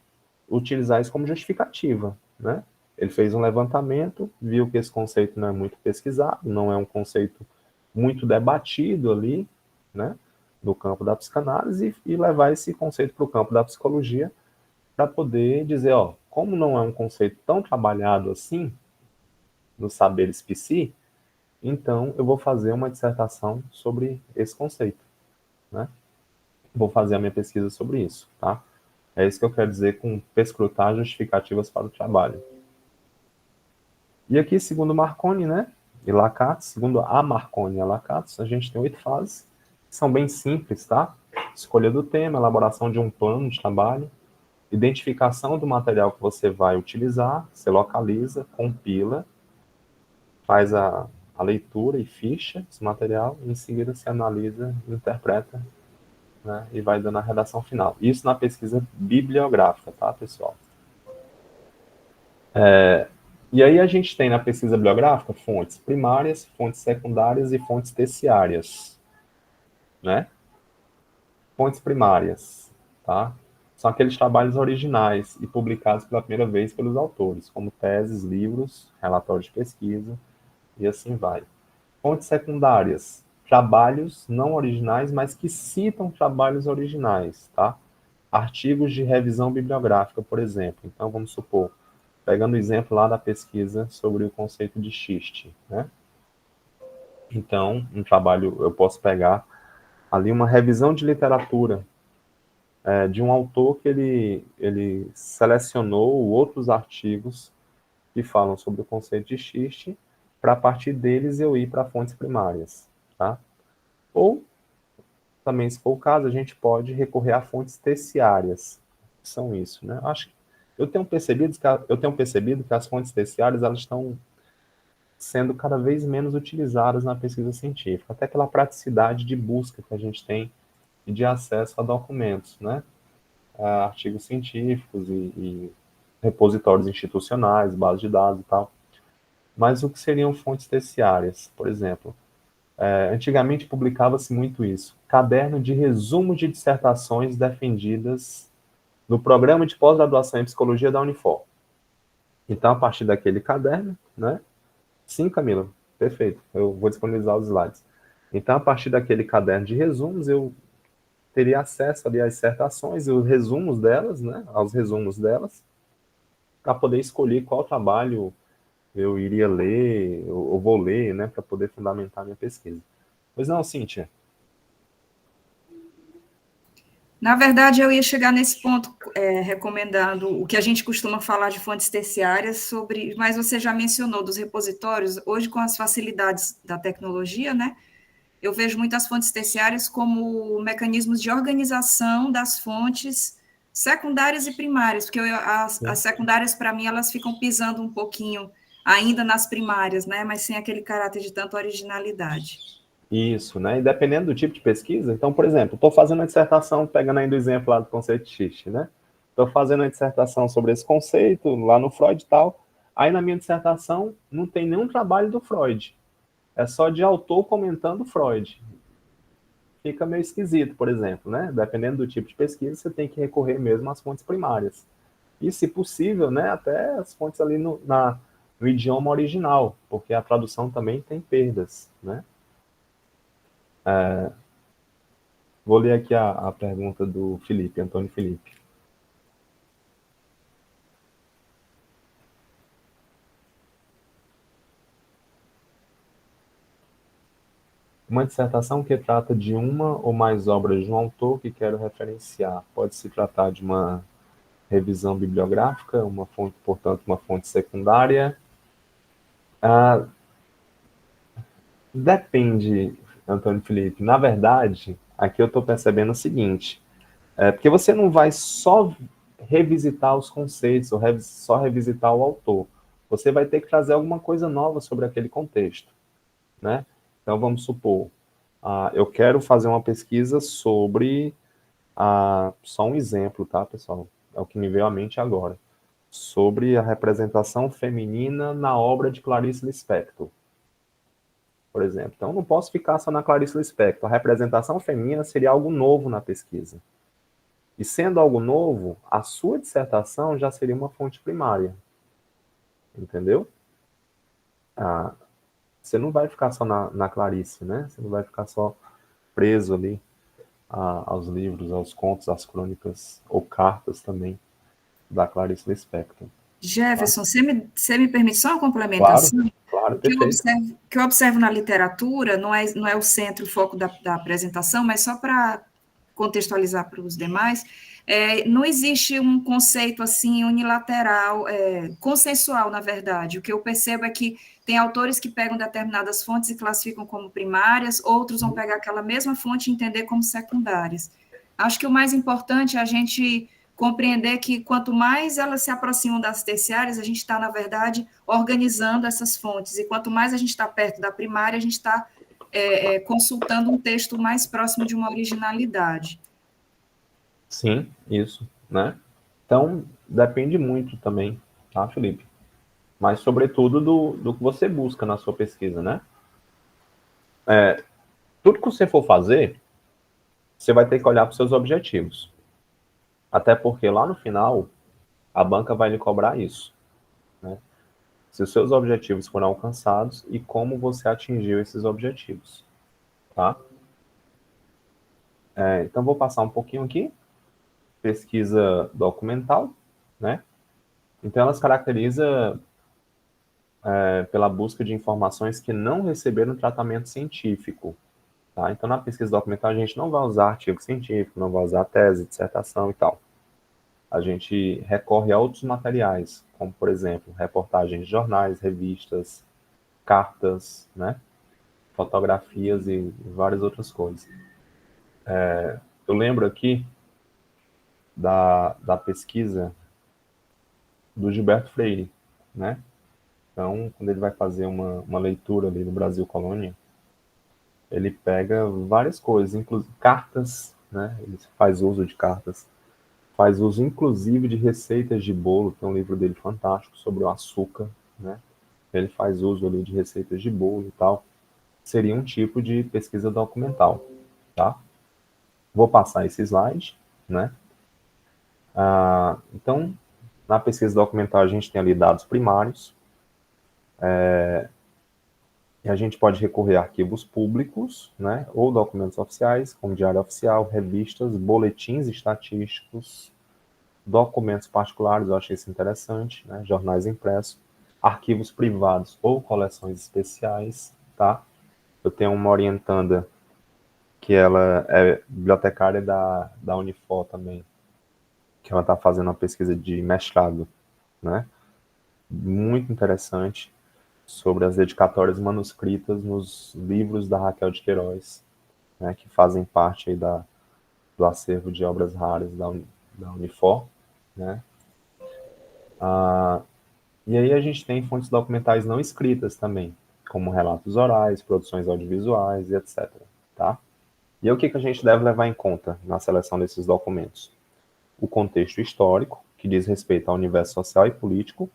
utilizar isso como justificativa, né? Ele fez um levantamento, viu que esse conceito não é muito pesquisado, não é um conceito muito debatido ali, né? No campo da psicanálise, e levar esse conceito para o campo da psicologia para poder dizer, ó, como não é um conceito tão trabalhado assim nos saberes psi, então eu vou fazer uma dissertação sobre esse conceito, né? Vou fazer a minha pesquisa sobre isso, tá? É isso que eu quero dizer com perscrutar justificativas para o trabalho. E aqui, segundo Marconi, né, e Lacatus, segundo a Marconi e a Lacatus, a gente tem 8 fases, que são bem simples, tá? Escolha do tema, elaboração de um plano de trabalho, identificação do material que você vai utilizar, você localiza, compila, faz a leitura e ficha desse material, e em seguida se analisa, interpreta, né, e vai dando a redação final. Isso na pesquisa bibliográfica, tá, pessoal? E aí a gente tem na pesquisa bibliográfica fontes primárias, fontes secundárias e fontes terciárias, né? Fontes primárias, tá? São aqueles trabalhos originais e publicados pela primeira vez pelos autores, como teses, livros, relatórios de pesquisa, e assim vai. Fontes secundárias, trabalhos não originais, mas que citam trabalhos originais, tá? Artigos de revisão bibliográfica, por exemplo. Então, vamos supor, pegando o exemplo lá da pesquisa sobre o conceito de xiste, né? Então, um trabalho, eu posso pegar ali uma revisão de literatura de um autor que ele selecionou outros artigos que falam sobre o conceito de xiste, para a partir deles eu ir para fontes primárias, tá? Ou, também, se for o caso, a gente pode recorrer a fontes terciárias, que são isso, né? Eu tenho percebido que as fontes terciárias, elas estão sendo cada vez menos utilizadas na pesquisa científica, até pela praticidade de busca que a gente tem e de acesso a documentos, né? A artigos científicos e repositórios institucionais, bases de dados e tal. Mas o que seriam fontes terciárias? Por exemplo, antigamente publicava-se muito isso, caderno de resumo de dissertações defendidas no programa de pós-graduação em psicologia da Unifor. Então, a partir daquele caderno, né? Sim, Camila, perfeito, eu vou disponibilizar os slides. Então, a partir daquele caderno de resumos, eu teria acesso ali às dissertações e os resumos delas, né? Aos resumos delas, para poder escolher qual trabalho eu iria ler, ou vou ler, né? Para poder fundamentar minha pesquisa. Pois não, Cíntia?
Na verdade, eu ia chegar nesse ponto, recomendando o que a gente costuma falar de fontes terciárias, mas você já mencionou dos repositórios. Hoje, com as facilidades da tecnologia, né, eu vejo muitas fontes terciárias como mecanismos de organização das fontes secundárias e primárias, porque as secundárias, para mim, elas ficam pisando um pouquinho ainda nas primárias, né, mas sem aquele caráter de tanta originalidade.
Isso, né? E dependendo do tipo de pesquisa, então, por exemplo, estou fazendo uma dissertação, pegando ainda o exemplo lá do conceito de Fichte, né? Estou fazendo uma dissertação sobre esse conceito, lá no Freud e tal, aí na minha dissertação não tem nenhum trabalho do Freud, é só de autor comentando Freud. Fica meio esquisito, por exemplo, né? Dependendo do tipo de pesquisa, você tem que recorrer mesmo às fontes primárias. E, se possível, né, até as fontes ali no idioma original, porque a tradução também tem perdas, né? Vou ler aqui a pergunta do Felipe, Antônio Felipe. Uma dissertação que trata de uma ou mais obras de um autor que quero referenciar. Pode se tratar de uma revisão bibliográfica, uma fonte, portanto, uma fonte secundária. Depende, Antônio Felipe. Na verdade, aqui eu estou percebendo o seguinte, porque você não vai só revisitar os conceitos, ou só revisitar o autor. Você vai ter que trazer alguma coisa nova sobre aquele contexto, né? Então, vamos supor, eu quero fazer uma pesquisa sobre, só um exemplo, tá, pessoal? É o que me veio à mente agora. Sobre a representação feminina na obra de Clarice Lispector, por exemplo. Então, não posso ficar só na Clarice Lispector. A representação feminina seria algo novo na pesquisa. E sendo algo novo, a sua dissertação já seria uma fonte primária. Entendeu? Você não vai ficar só na Clarice, né? Você não vai ficar só preso ali aos livros, aos contos, às crônicas, ou cartas também, da Clarice Lispector.
Jefferson, você me permite só uma
Claro,
complementação?
claro,
O que
perfeito.
eu observo na literatura não é o centro, o foco da apresentação, mas só para contextualizar para os demais, não existe um conceito assim unilateral, consensual, na verdade. O que eu percebo é que tem autores que pegam determinadas fontes e classificam como primárias, outros vão pegar aquela mesma fonte e entender como secundárias. Acho que o mais importante é a gente compreender que quanto mais elas se aproximam das terciárias, a gente está, na verdade, organizando essas fontes, e quanto mais a gente está perto da primária, a gente está consultando um texto mais próximo de uma originalidade.
Sim, isso, né? Então, depende muito também, tá, Felipe? Mas, sobretudo, do que você busca na sua pesquisa, né? Tudo que você for fazer, você vai ter que olhar para os seus objetivos. Até porque lá no final, a banca vai lhe cobrar isso, né? Se os seus objetivos foram alcançados e como você atingiu esses objetivos, tá? Então, vou passar um pouquinho aqui. Pesquisa documental, né? Então, ela se caracteriza pela busca de informações que não receberam tratamento científico, tá? Então, na pesquisa documental, a gente não vai usar artigo científico, não vai usar tese, dissertação e tal. A gente recorre a outros materiais, como, por exemplo, reportagens de jornais, revistas, cartas, né? Fotografias e várias outras coisas. Eu lembro aqui da pesquisa do Gilberto Freire, né? Então, quando ele vai fazer uma leitura ali no Brasil Colônia, ele pega várias coisas, inclusive cartas, né? Ele faz uso de cartas, faz uso inclusive de receitas de bolo. Tem um livro dele fantástico sobre o açúcar, né? Ele faz uso ali de receitas de bolo e tal. Seria um tipo de pesquisa documental, tá? Vou passar esse slide, né? Então, na pesquisa documental a gente tem ali dados primários, e a gente pode recorrer a arquivos públicos, né, ou documentos oficiais, como diário oficial, revistas, boletins estatísticos, documentos particulares, eu achei isso interessante, né, jornais impressos, arquivos privados ou coleções especiais, tá? Eu tenho uma orientanda que ela é bibliotecária da Unifor também, que ela está fazendo uma pesquisa de mestrado, né? Muito interessante, sobre as dedicatórias manuscritas nos livros da Raquel de Queiroz, né, que fazem parte aí do acervo de obras raras da Unifor, né? E aí a gente tem fontes documentais não escritas também, como relatos orais, produções audiovisuais e etc. Tá? E aí, o que a gente deve levar em conta na seleção desses documentos? O contexto histórico, que diz respeito ao universo social e político,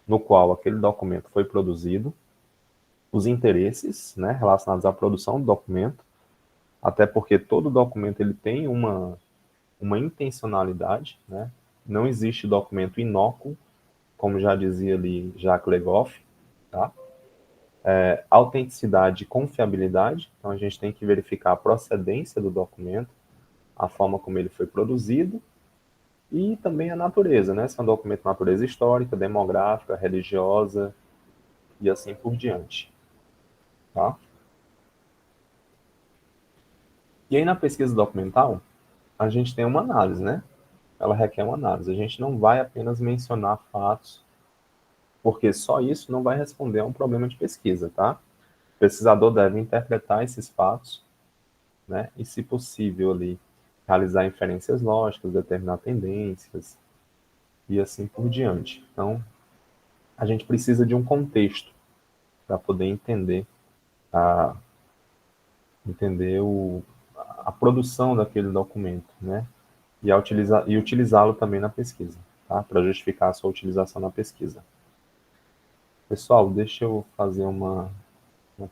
no qual aquele documento foi produzido, os interesses, né, relacionados à produção do documento, até porque todo documento ele tem uma intencionalidade, né? Não existe documento inócuo, como já dizia ali Jacques Legoff, tá? Autenticidade e confiabilidade, então a gente tem que verificar a procedência do documento, a forma como ele foi produzido, e também a natureza, né? Se é um documento de natureza histórica, demográfica, religiosa, e assim por diante, tá? E aí na pesquisa documental, a gente tem uma análise, né? Ela requer uma análise. A gente não vai apenas mencionar fatos, porque só isso não vai responder a um problema de pesquisa, tá? O pesquisador deve interpretar esses fatos, né? E, se possível, ali, realizar inferências lógicas, determinar tendências, e assim por diante. Então, a gente precisa de um contexto para poder entender a produção daquele documento, né? E utilizá-lo também na pesquisa, tá? Para justificar a sua utilização na pesquisa. Pessoal, deixa eu fazer uma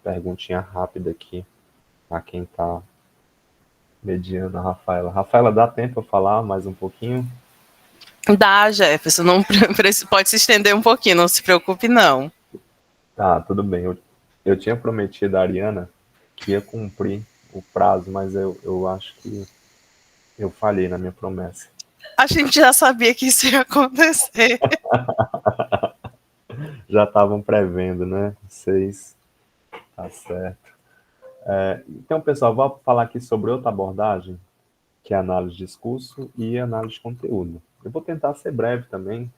perguntinha rápida aqui a quem está mediando, a Rafaela. Rafaela, dá tempo eu falar mais um pouquinho?
Dá, Jefferson, não pode se estender um pouquinho, não se preocupe, não.
Tá, tudo bem. Eu tinha prometido à Ariana que ia cumprir o prazo, mas eu acho que eu falhei na minha promessa.
A gente já sabia que isso ia acontecer.
Já estavam prevendo, né? Vocês, tá certo. Então, pessoal, vou falar aqui sobre outra abordagem, que é análise de discurso e análise de conteúdo. Eu vou tentar ser breve também,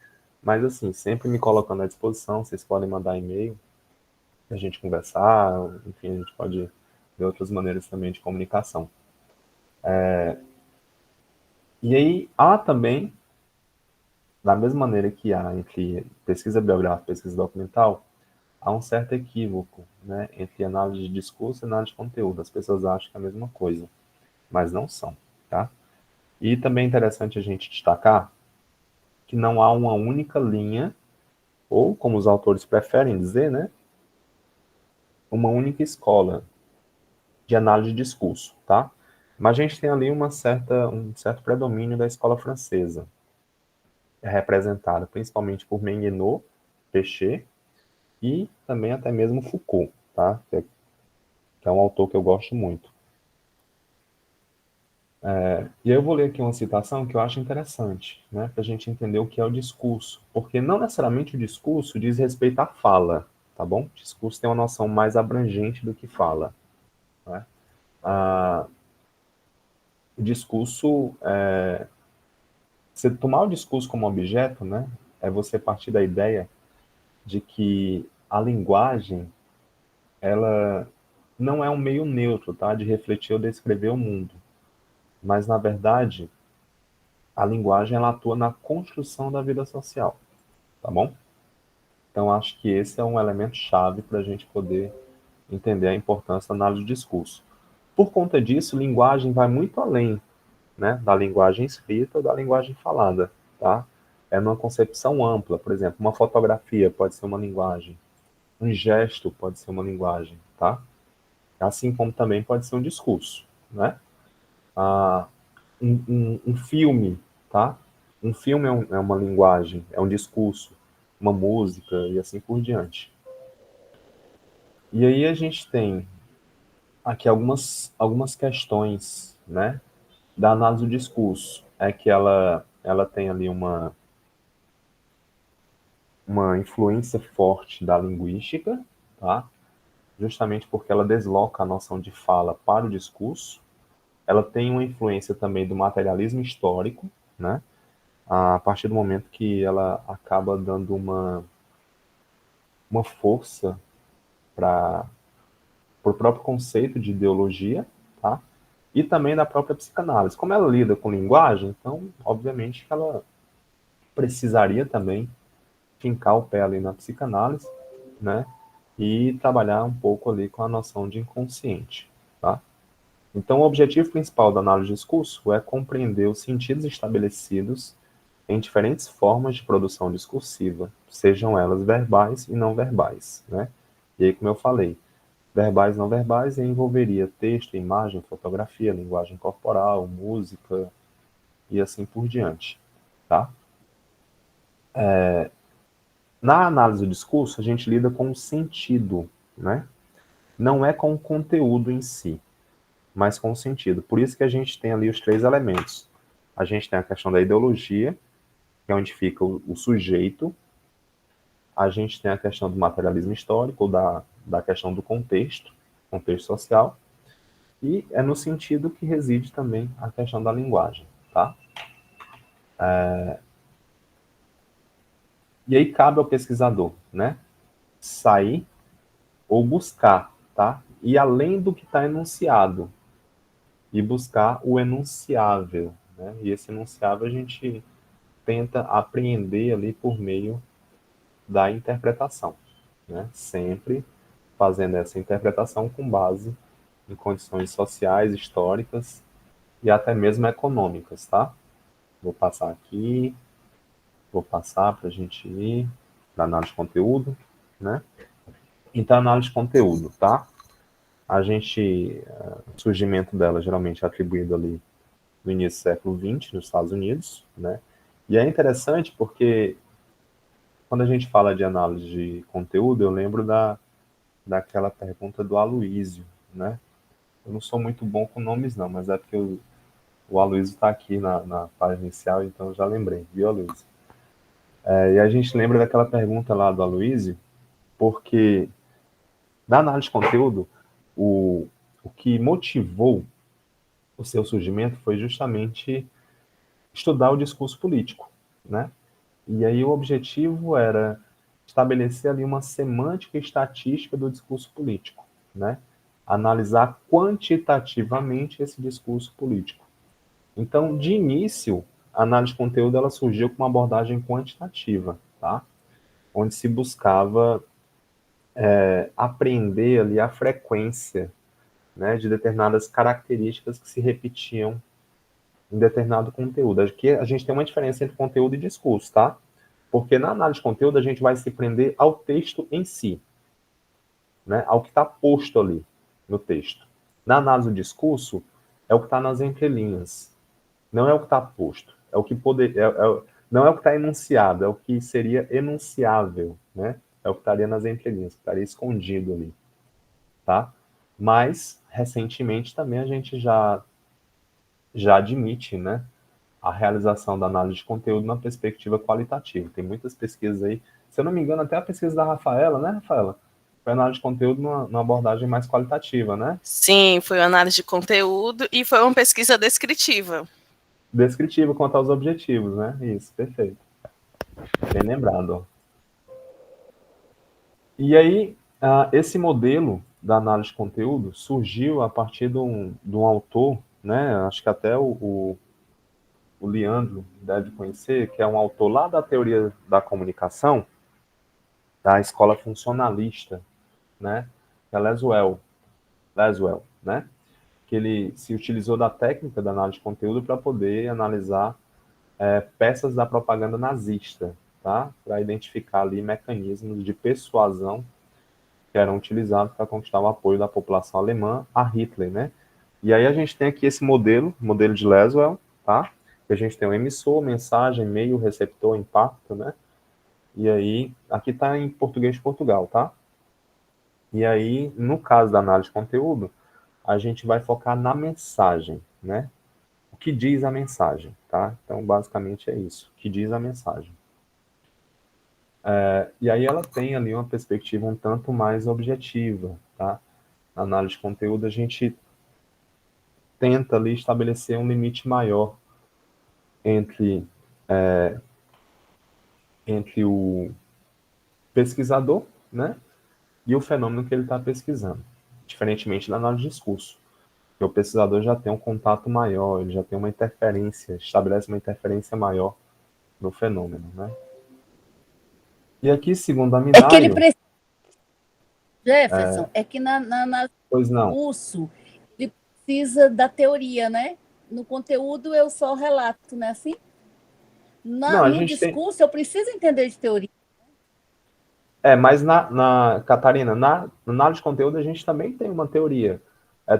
mas assim, sempre me colocando à disposição, vocês podem mandar e-mail, a gente conversar, enfim, a gente pode ver outras maneiras também de comunicação. E aí, há também, da mesma maneira que há entre pesquisa biográfica e pesquisa documental, há um certo equívoco, né, entre análise de discurso e análise de conteúdo. As pessoas acham que é a mesma coisa, mas não são, tá? E também é interessante a gente destacar que não há uma única linha, ou como os autores preferem dizer, né, uma única escola de análise de discurso, tá? Mas a gente tem ali um certo predomínio da escola francesa, representada principalmente por Menguinot, Péchet e também até mesmo Foucault, tá? Que é um autor que eu gosto muito. E aí eu vou ler aqui uma citação que eu acho interessante, né, para a gente entender o que é o discurso, porque não necessariamente o discurso diz respeito à fala, tá bom? O discurso tem uma noção mais abrangente do que fala, né? O discurso, você tomar o discurso como objeto, né, é você partir da ideia de que a linguagem, ela não é um meio neutro, tá, de refletir ou descrever o mundo, mas na verdade a linguagem ela atua na construção da vida social, tá bom? Então acho que esse é um elemento chave para a gente poder entender a importância da análise do discurso. Por conta disso, linguagem vai muito além, né, da linguagem escrita ou da linguagem falada, tá? É numa concepção ampla. Por exemplo, uma fotografia pode ser uma linguagem, um gesto pode ser uma linguagem, tá? Assim como também pode ser um discurso, né? Um filme, tá? Um filme é uma linguagem, é um discurso, uma música e assim por diante. E aí a gente tem aqui algumas questões, né, da análise do discurso. É que ela tem ali uma influência forte da linguística, tá? justamente porque ela desloca a noção de fala para o discurso. Ela tem uma influência também do materialismo histórico, né? A partir do momento que ela acaba dando uma força para o próprio conceito de ideologia, tá? E também da própria psicanálise. Como ela lida com linguagem, então, obviamente, que ela precisaria também fincar o pé ali na psicanálise, né? E trabalhar um pouco ali com a noção de inconsciente, tá? Então, o objetivo principal da análise de discurso é compreender os sentidos estabelecidos em diferentes formas de produção discursiva, sejam elas verbais e não verbais, né? E aí, como eu falei, verbais e não verbais envolveria texto, imagem, fotografia, linguagem corporal, música e assim por diante, tá? Na análise do discurso, a gente lida com o sentido, né? Não é com o conteúdo em si, mas com o sentido. Por isso que a gente tem ali os 3 elementos. A gente tem a questão da ideologia, que é onde fica o sujeito. A gente tem a questão do materialismo histórico, ou da questão do contexto social. E é no sentido que reside também a questão da linguagem, tá? E aí cabe ao pesquisador, né? Sair ou buscar, tá? E além do que está enunciado, e buscar o enunciável, né? E esse enunciável a gente tenta apreender ali por meio da interpretação, né? Sempre fazendo essa interpretação com base em condições sociais, históricas e até mesmo econômicas, tá? Vou passar aqui, vou passar para a gente ir para análise de conteúdo, né? Então, análise de conteúdo, tá? A gente, o surgimento dela geralmente é atribuído ali no início do século XX, nos Estados Unidos, né? E é interessante porque quando a gente fala de análise de conteúdo, eu lembro daquela pergunta do Aloysio, né? Eu não sou muito bom com nomes não, mas é porque o Aloysio está aqui na página inicial, então eu já lembrei, viu, Aloysio? E a gente lembra daquela pergunta lá do Aloysio, porque na análise de conteúdo, o que motivou o seu surgimento foi justamente estudar o discurso político, né? E aí o objetivo era estabelecer ali uma semântica e estatística do discurso político, né? Analisar quantitativamente esse discurso político. Então, de início, a análise de conteúdo ela surgiu com uma abordagem quantitativa, tá? Onde se buscava aprender ali a frequência, né, de determinadas características que se repetiam em determinado conteúdo. Aqui a gente tem uma diferença entre conteúdo e discurso, tá? Porque na análise de conteúdo a gente vai se prender ao texto em si, né? Ao que está posto ali no texto. Na análise do discurso, é o que está nas entrelinhas. Não é o que está posto. É o que não é o que está enunciado, é o que seria enunciável, né? É o que estaria nas entrelinhas, que estaria escondido ali, tá? Mas, recentemente, também a gente já admite, né, a realização da análise de conteúdo na perspectiva qualitativa. Tem muitas pesquisas aí, se eu não me engano, até a pesquisa da Rafaela, né, Rafaela? Foi análise de conteúdo numa abordagem mais qualitativa, né?
Sim, foi uma análise de conteúdo e foi uma pesquisa descritiva.
Descritiva quanto aos objetivos, né? Isso, perfeito. Bem lembrado, ó. E aí, esse modelo da análise de conteúdo surgiu a partir de um autor, né? Acho que até o Leandro deve conhecer, que é um autor lá da teoria da comunicação, da escola funcionalista, né? Que é Laswell, né? Que ele se utilizou da técnica da análise de conteúdo para poder analisar peças da propaganda nazista, tá? Para identificar ali mecanismos de persuasão que eram utilizados para conquistar o apoio da população alemã a Hitler, né? E aí a gente tem aqui esse modelo de Laswell, tá? Que a gente tem o emissor, mensagem, meio, receptor, impacto, né? E aí, aqui está em português de Portugal, tá? E aí, no caso da análise de conteúdo, a gente vai focar na mensagem, né? O que diz a mensagem, tá? Então, basicamente é isso. O que diz a mensagem. E aí ela tem ali uma perspectiva um tanto mais objetiva, tá? Na análise de conteúdo, a gente tenta ali estabelecer um limite maior entre o pesquisador, né, e o fenômeno que ele está pesquisando, diferentemente da análise de discurso, que o pesquisador já tem um contato maior, ele já tem uma interferência, estabelece uma interferência maior no fenômeno, né? E aqui, segundo a
É que ele
Minayo,
precisa, Jefferson, é que na
pois não,
curso ele precisa da teoria, né? No conteúdo eu só relato, né? Assim,
não, a
no
gente tem,
discurso eu preciso entender de teoria.
mas Catarina, na análise de conteúdo a gente também tem uma teoria,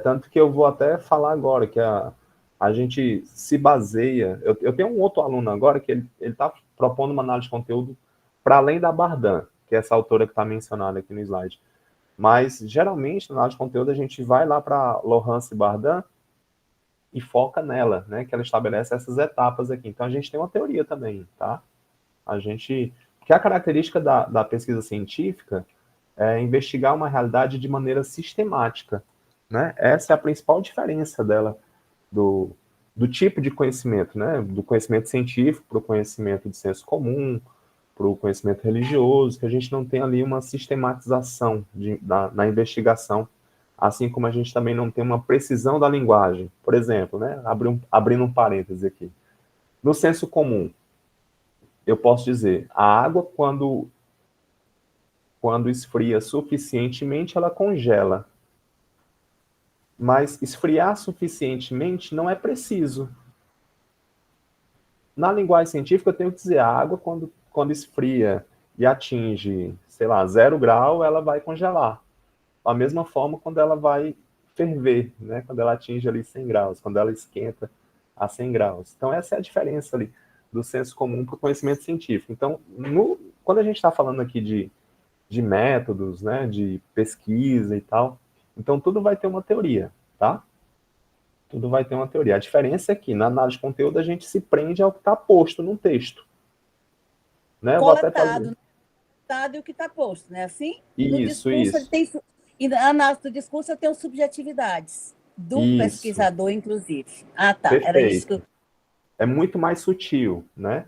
tanto que eu vou até falar agora, que a gente se baseia, eu tenho um outro aluno agora que ele está propondo uma análise de conteúdo para além da Bardan, que é essa autora que está mencionada aqui no slide. Mas, geralmente, na análise de conteúdo, a gente vai lá para Laurence Bardan e foca nela, né? Que ela estabelece essas etapas aqui. Então, a gente tem uma teoria também, tá? Porque a característica da pesquisa científica é investigar uma realidade de maneira sistemática, né? Essa é a principal diferença dela do tipo de conhecimento, né? Do conhecimento científico para o conhecimento de senso comum, para o conhecimento religioso, que a gente não tem ali uma sistematização na investigação, assim como a gente também não tem uma precisão da linguagem. Por exemplo, né, abrindo um parêntese aqui. No senso comum, eu posso dizer, a água, quando esfria suficientemente, ela congela. Mas esfriar suficientemente não é preciso. Na linguagem científica, eu tenho que dizer, a água, quando esfria e atinge, sei lá, 0 grau, ela vai congelar. Da mesma forma, quando ela vai ferver, né? Quando ela atinge ali 100 graus, quando ela esquenta a 100 graus. Então, essa é a diferença ali do senso comum para o conhecimento científico. Então, quando a gente está falando aqui de métodos, né, de pesquisa e tal, então tudo vai ter uma teoria, tá? Tudo vai ter uma teoria. A diferença é que, na análise de conteúdo, a gente se prende ao que está posto num texto. Né? Eu vou até fazer.
Coletado e o que está posto, né? Assim?
Isso,
no discurso,
isso.
ele tem, e na análise do discurso eu tenho subjetividades do pesquisador, inclusive. Ah, tá.
Perfeito.
Era isso que eu...
É muito mais sutil, né?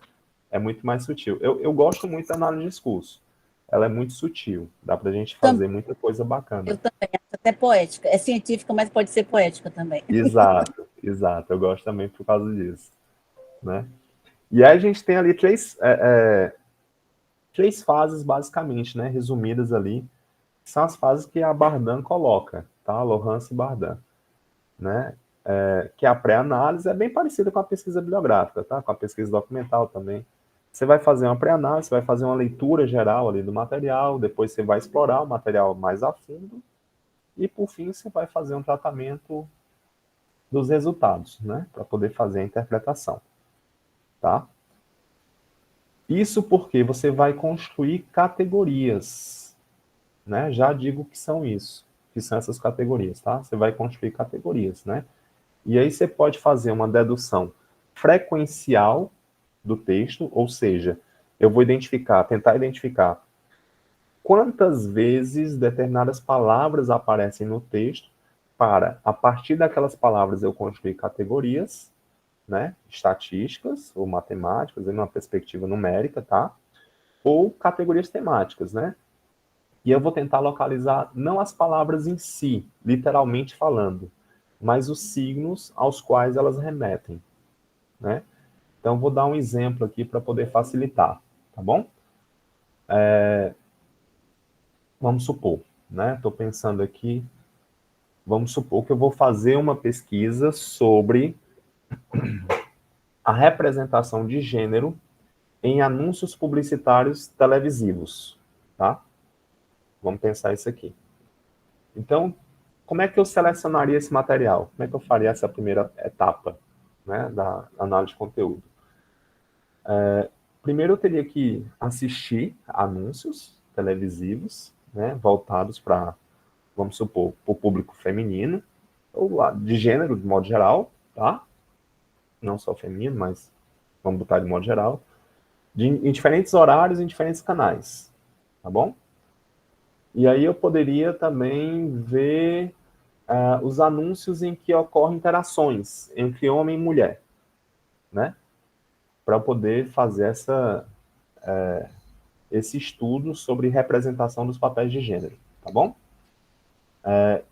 É muito mais sutil. Eu gosto muito da análise de discurso. Ela é muito sutil. Dá para a gente fazer muita coisa bacana.
Eu também, até poética. É científica, mas pode ser poética também.
Exato, exato. Eu gosto também por causa disso. Né? E aí a gente tem ali três fases, basicamente, né? Resumidas ali. São as fases que a Bardan coloca, tá? Laurence Bardan. Né? Que a pré-análise é bem parecida com a pesquisa bibliográfica, tá? Com a pesquisa documental também. Você vai fazer uma pré-análise, vai fazer uma leitura geral ali do material, depois você vai explorar o material mais a fundo e, por fim, você vai fazer um tratamento dos resultados, né? Para poder fazer a interpretação, tá? Isso porque você vai construir categorias, né? Já digo que são isso, que são essas categorias, tá? Você vai construir categorias, né? E aí você pode fazer uma dedução frequencial do texto, ou seja, eu vou tentar identificar quantas vezes determinadas palavras aparecem no texto, para, a partir daquelas palavras, eu construir categorias, né, estatísticas ou matemáticas, em uma perspectiva numérica, tá? Ou categorias temáticas, né? E eu vou tentar localizar não as palavras em si, literalmente falando, mas os signos aos quais elas remetem, né? Então, vou dar um exemplo aqui para poder facilitar, tá bom? Vamos supor, né? Estou pensando aqui, vamos supor que eu vou fazer uma pesquisa sobre a representação de gênero em anúncios publicitários televisivos, tá? Vamos pensar isso aqui. Então, como é que eu selecionaria esse material? Como é que eu faria essa primeira etapa, né, da análise de conteúdo? Primeiro eu teria que assistir anúncios televisivos, né, voltados para, vamos supor, para o público feminino, ou de gênero, de modo geral, tá? Não só feminino, mas vamos botar de modo geral, em diferentes horários, em diferentes canais, tá bom? E aí eu poderia também ver os anúncios em que ocorrem interações entre homem e mulher, né? Para poder fazer esse estudo sobre representação dos papéis de gênero, tá bom?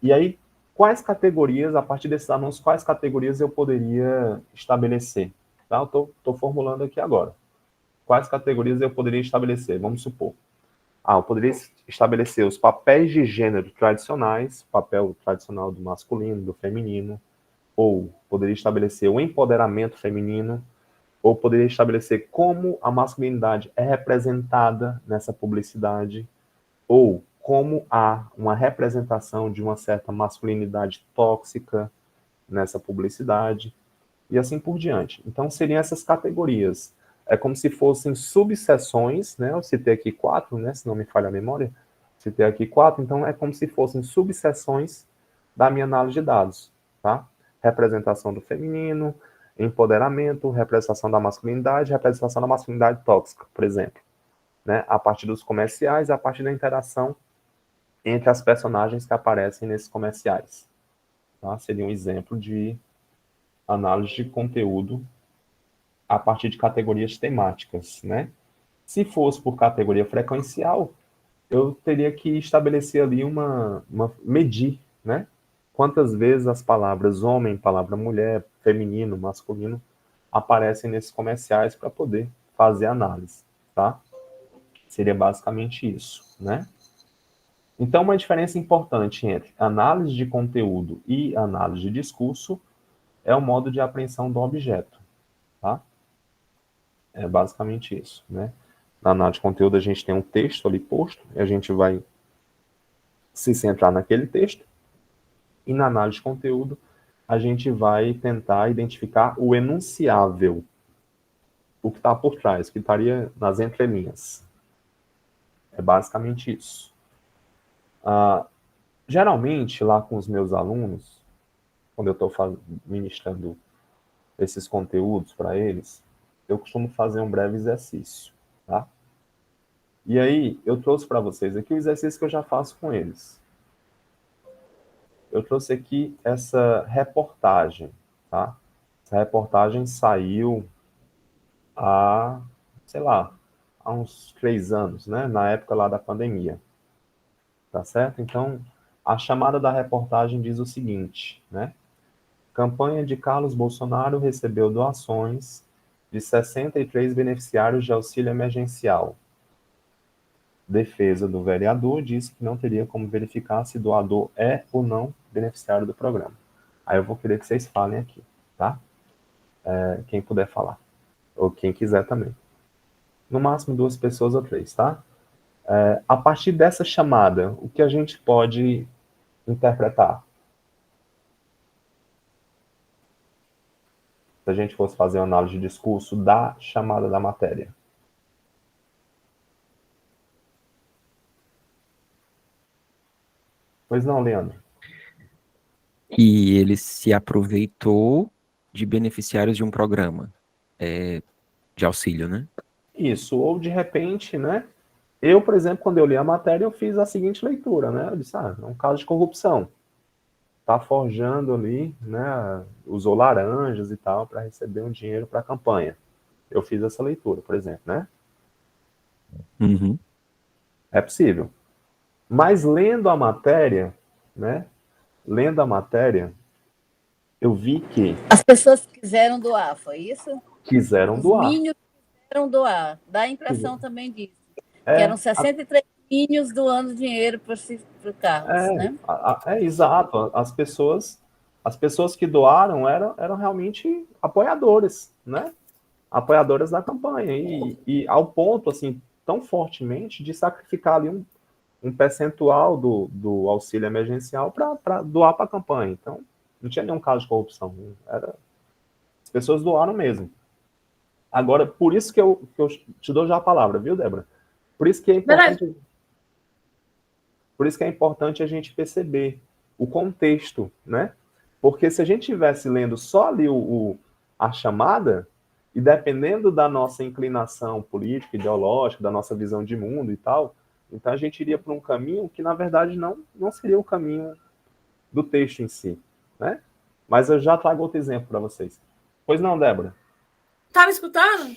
E aí, quais categorias, a partir desses anúncios, quais categorias eu poderia estabelecer? Tá? Eu estou formulando aqui agora. Quais categorias eu poderia estabelecer? Vamos supor. Eu poderia estabelecer os papéis de gênero tradicionais, papel tradicional do masculino, do feminino, ou poderia estabelecer o empoderamento feminino, ou poderia estabelecer como a masculinidade é representada nessa publicidade, ou como há uma representação de uma certa masculinidade tóxica nessa publicidade, e assim por diante. Então, seriam essas categorias. É como se fossem subseções, né? Eu citei aqui 4, né? Se não me falha a memória. Citei aqui 4, então é como se fossem subseções da minha análise de dados, tá? Representação do feminino, empoderamento, representação da masculinidade tóxica, por exemplo, né? A partir dos comerciais, a partir da interação entre as personagens que aparecem nesses comerciais, tá? Seria um exemplo de análise de conteúdo a partir de categorias temáticas, né? Se fosse por categoria frequencial, eu teria que estabelecer ali medir, né? Quantas vezes as palavras homem, palavra mulher, feminino, masculino aparecem nesses comerciais para poder fazer análise, tá? Seria basicamente isso, né? Então, uma diferença importante entre análise de conteúdo e análise de discurso é o modo de apreensão do objeto, tá? É basicamente isso, né? Na análise de conteúdo, a gente tem um texto ali posto, e a gente vai se centrar naquele texto, e na análise de conteúdo, a gente vai tentar identificar o enunciável, o que está por trás, o que estaria nas entrelinhas. É basicamente isso. Geralmente, lá com os meus alunos, quando eu estou ministrando esses conteúdos para eles, eu costumo fazer um breve exercício, tá? E aí, eu trouxe para vocês aqui o exercício que eu já faço com eles. Eu trouxe aqui essa reportagem, tá? Essa reportagem saiu há uns 3 anos, né? Na época lá da pandemia. Tá certo? Então, a chamada da reportagem diz o seguinte, né? Campanha de Carlos Bolsonaro recebeu doações de 63 beneficiários de auxílio emergencial. Defesa do vereador disse que não teria como verificar se doador é ou não beneficiário do programa. Aí eu vou querer que vocês falem aqui, tá? Quem puder falar. Ou quem quiser também. No máximo 2 pessoas ou 3, tá? A partir dessa chamada, o que a gente pode interpretar? Se a gente fosse fazer uma análise de discurso da chamada da matéria. Pois não, Leandro?
E ele se aproveitou de beneficiários de um programa de auxílio, né?
Isso, ou de repente, né? Eu, por exemplo, quando eu li a matéria, eu fiz a seguinte leitura, né? Eu disse, é um caso de corrupção. Tá forjando ali, né? Usou laranjas e tal para receber um dinheiro para a campanha. Eu fiz essa leitura, por exemplo, né?
Uhum.
É possível. Mas lendo a matéria, né? Lendo a matéria, eu vi que
As pessoas quiseram doar, foi isso?
quiseram doar.
Os Minions quiseram doar. Dá a impressão também disso. Que
É,
eram 63 Minions doando dinheiro para o Carlos, né?
Exato. As pessoas que doaram eram realmente apoiadores, né? Apoiadoras da campanha. E ao ponto, assim, tão fortemente de sacrificar ali um percentual do auxílio emergencial para doar para a campanha. Então, não tinha nenhum caso de corrupção. As pessoas doaram mesmo. Agora, por isso que eu te dou já a palavra, viu, Débora? Por isso que é importante a gente perceber o contexto, né? Porque se a gente estivesse lendo só ali a chamada, e dependendo da nossa inclinação política, ideológica, da nossa visão de mundo e tal, Então a gente iria para um caminho que, na verdade, não seria o caminho do texto em si, né? Mas eu já trago outro exemplo para vocês. Pois não, Débora?
Tá me escutando?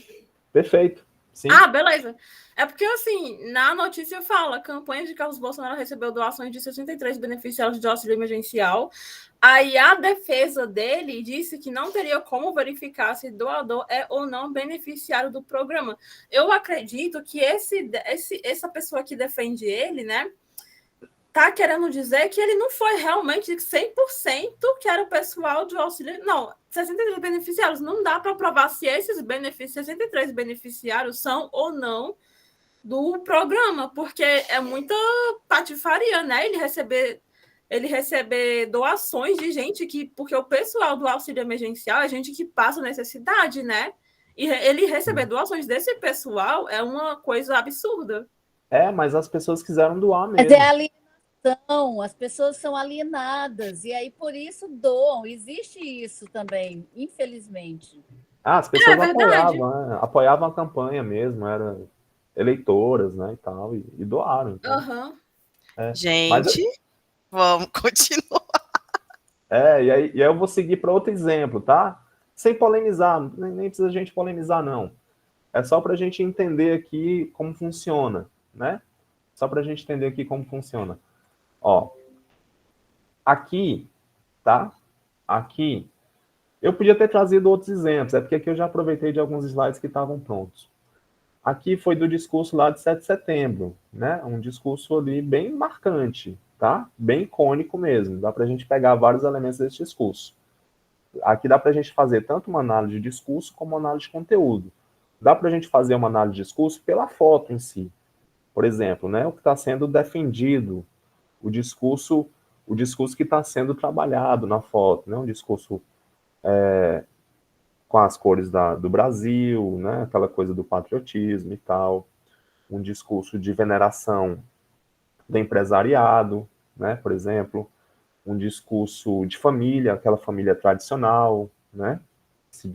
Perfeito. Sim.
Ah, beleza. É porque, assim, na notícia fala, campanha de Carlos Bolsonaro recebeu doações de 63 beneficiários de auxílio emergencial. Aí a defesa dele disse que não teria como verificar se doador é ou não beneficiário do programa. Eu acredito que essa pessoa que defende ele, né, tá querendo dizer que ele não foi realmente 100% que era o pessoal do auxílio. Não, 63 beneficiários. Não dá para provar se esses 63 beneficiários são ou não do programa, porque é muita patifaria, né? Ele receber doações de gente que... Porque o pessoal do auxílio emergencial é gente que passa necessidade, né? E ele receber doações desse pessoal é uma coisa absurda.
Mas as pessoas quiseram doar
Mas
mesmo.
é alienação, as pessoas são alienadas, e aí por isso doam. Existe isso também, infelizmente.
As pessoas
verdade.
apoiavam a campanha mesmo, eram eleitoras, né, e tal, e doaram. Então,
Uhum.
Gente, vamos continuar.
E aí eu vou seguir para outro exemplo, tá? Sem polemizar, nem precisa a gente polemizar, não. É só para a gente entender aqui como funciona, né? Só para a gente entender aqui como funciona. Ó, aqui, tá? Aqui, eu podia ter trazido outros exemplos, é porque aqui eu já aproveitei de alguns slides que estavam prontos. Aqui foi do discurso lá de 7 de setembro, né? Um discurso ali bem marcante, tá? Bem icônico mesmo. Dá para a gente pegar vários elementos desse discurso. Aqui dá para a gente fazer tanto uma análise de discurso como uma análise de conteúdo. Dá para a gente fazer uma análise de discurso pela foto em si. Por exemplo, né? O que está sendo defendido, o discurso que está sendo trabalhado na foto, né? Um discurso com as cores do Brasil, né? Aquela coisa do patriotismo e tal, um discurso de veneração do empresariado, né? Por exemplo, um discurso de família, aquela família tradicional, né? Se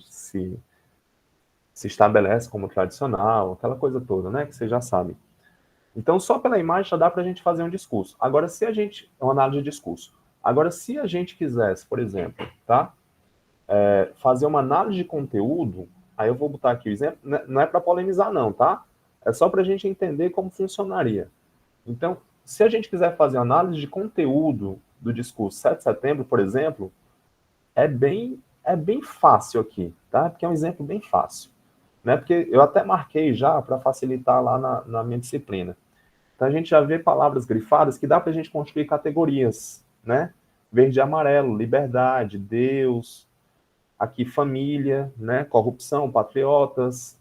estabelece como tradicional, aquela coisa toda, né? Que você já sabe. Então, só pela imagem já dá para a gente fazer um discurso. Agora, se a gente... É uma análise de discurso. Agora, se a gente quisesse, por exemplo, tá? Fazer uma análise de conteúdo, aí eu vou botar aqui o exemplo, não é para polemizar não, tá? É só para a gente entender como funcionaria. Então, se a gente quiser fazer análise de conteúdo do discurso 7 de setembro, por exemplo, é bem fácil aqui, tá? Porque é um exemplo bem fácil, né? Porque eu até marquei já para facilitar lá na minha disciplina. Então, a gente já vê palavras grifadas que dá para a gente construir categorias, né? Verde e amarelo, liberdade, Deus, aqui família, né? Corrupção, patriotas,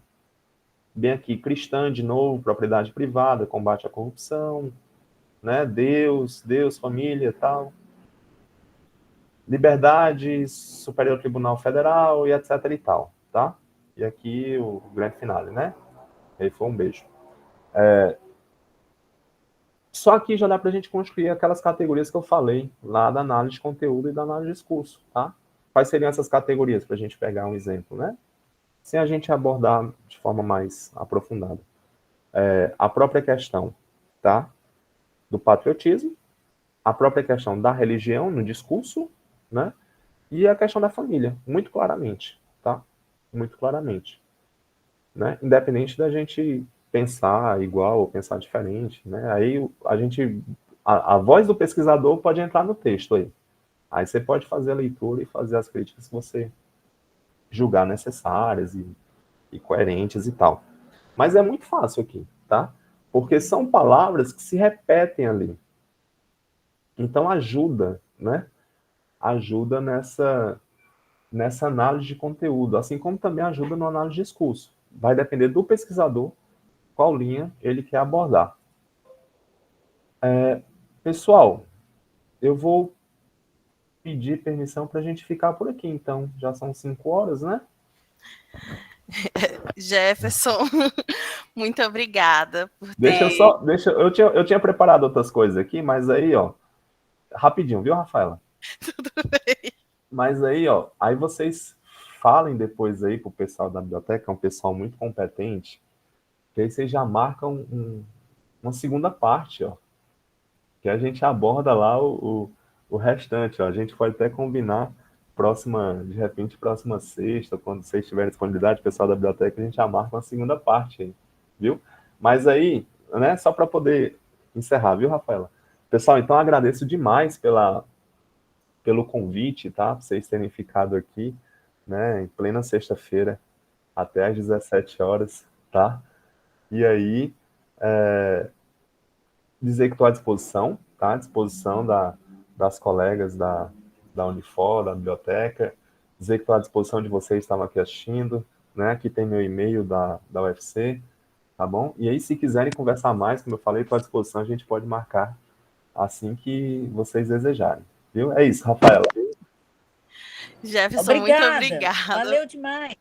bem aqui cristã de novo, propriedade privada, combate à corrupção, né? Deus, família, tal. Liberdade, Superior Tribunal Federal e etc e tal, tá? E aqui o grande finale, né? Aí foi um beijo. Só aqui já dá para a gente construir aquelas categorias que eu falei lá da análise de conteúdo e da análise de discurso, tá? Quais seriam essas categorias para a gente pegar um exemplo, né? Sem a gente abordar de forma mais aprofundada. A própria questão, tá? Do patriotismo, a própria questão da religião no discurso, né? E a questão da família, muito claramente, tá? Muito claramente, né? Independente da gente pensar igual ou pensar diferente, né? Aí a voz do pesquisador pode entrar no texto aí. Aí você pode fazer a leitura e fazer as críticas que você julgar necessárias e coerentes e tal. Mas é muito fácil aqui, tá? Porque são palavras que se repetem ali. Então ajuda, né? Ajuda nessa análise de conteúdo, assim como também ajuda na análise de discurso. Vai depender do pesquisador qual linha ele quer abordar. Pessoal, eu vou pedir permissão para a gente ficar por aqui, então. Já são 5 horas, né?
Jefferson, muito obrigada por
Eu tinha preparado outras coisas aqui, mas aí, ó, rapidinho, viu, Rafaela?
Tudo bem.
Mas aí, ó, aí vocês falem depois aí pro pessoal da biblioteca, é um pessoal muito competente, que aí vocês já marcam uma segunda parte, ó, que a gente aborda lá o restante, ó. A gente pode até combinar de repente, próxima sexta, quando vocês tiverem disponibilidade, pessoal da biblioteca, a gente já marca uma segunda parte aí, viu? Mas aí, né, só para poder encerrar, viu, Rafaela? Pessoal, então agradeço demais pelo convite, tá? Pra vocês terem ficado aqui, né, em plena sexta-feira, até às 17 horas, tá? E aí, dizer que estou à disposição, tá? À disposição das colegas da Unifor, da biblioteca, dizer que estou à disposição de vocês que estavam aqui assistindo, né? Aqui tem meu e-mail da UFC, tá bom? E aí, se quiserem conversar mais, como eu falei, estou à disposição, a gente pode marcar assim que vocês desejarem, viu? É isso, Rafaela.
Jefferson, muito obrigada.
Valeu demais.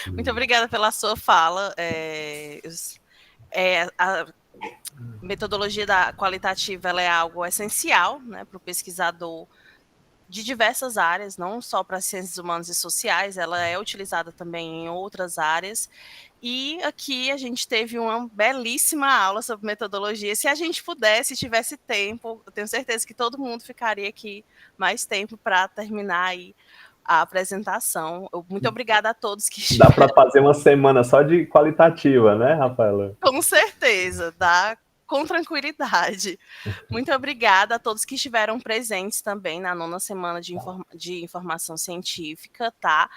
Muito obrigada pela sua fala. A metodologia qualitativa ela é algo essencial, né, para o pesquisador de diversas áreas, não só para ciências humanas e sociais, ela é utilizada também em outras áreas. E aqui a gente teve uma belíssima aula sobre metodologia. Se a gente pudesse, tivesse tempo, eu tenho certeza que todo mundo ficaria aqui mais tempo para terminar aí a apresentação. Muito obrigada a todos que estiveram.
Dá para fazer uma semana só de qualitativa, né, Rafaela?
Com certeza, dá com tranquilidade. Muito obrigada a todos que estiveram presentes também na 9ª semana de informação científica, tá?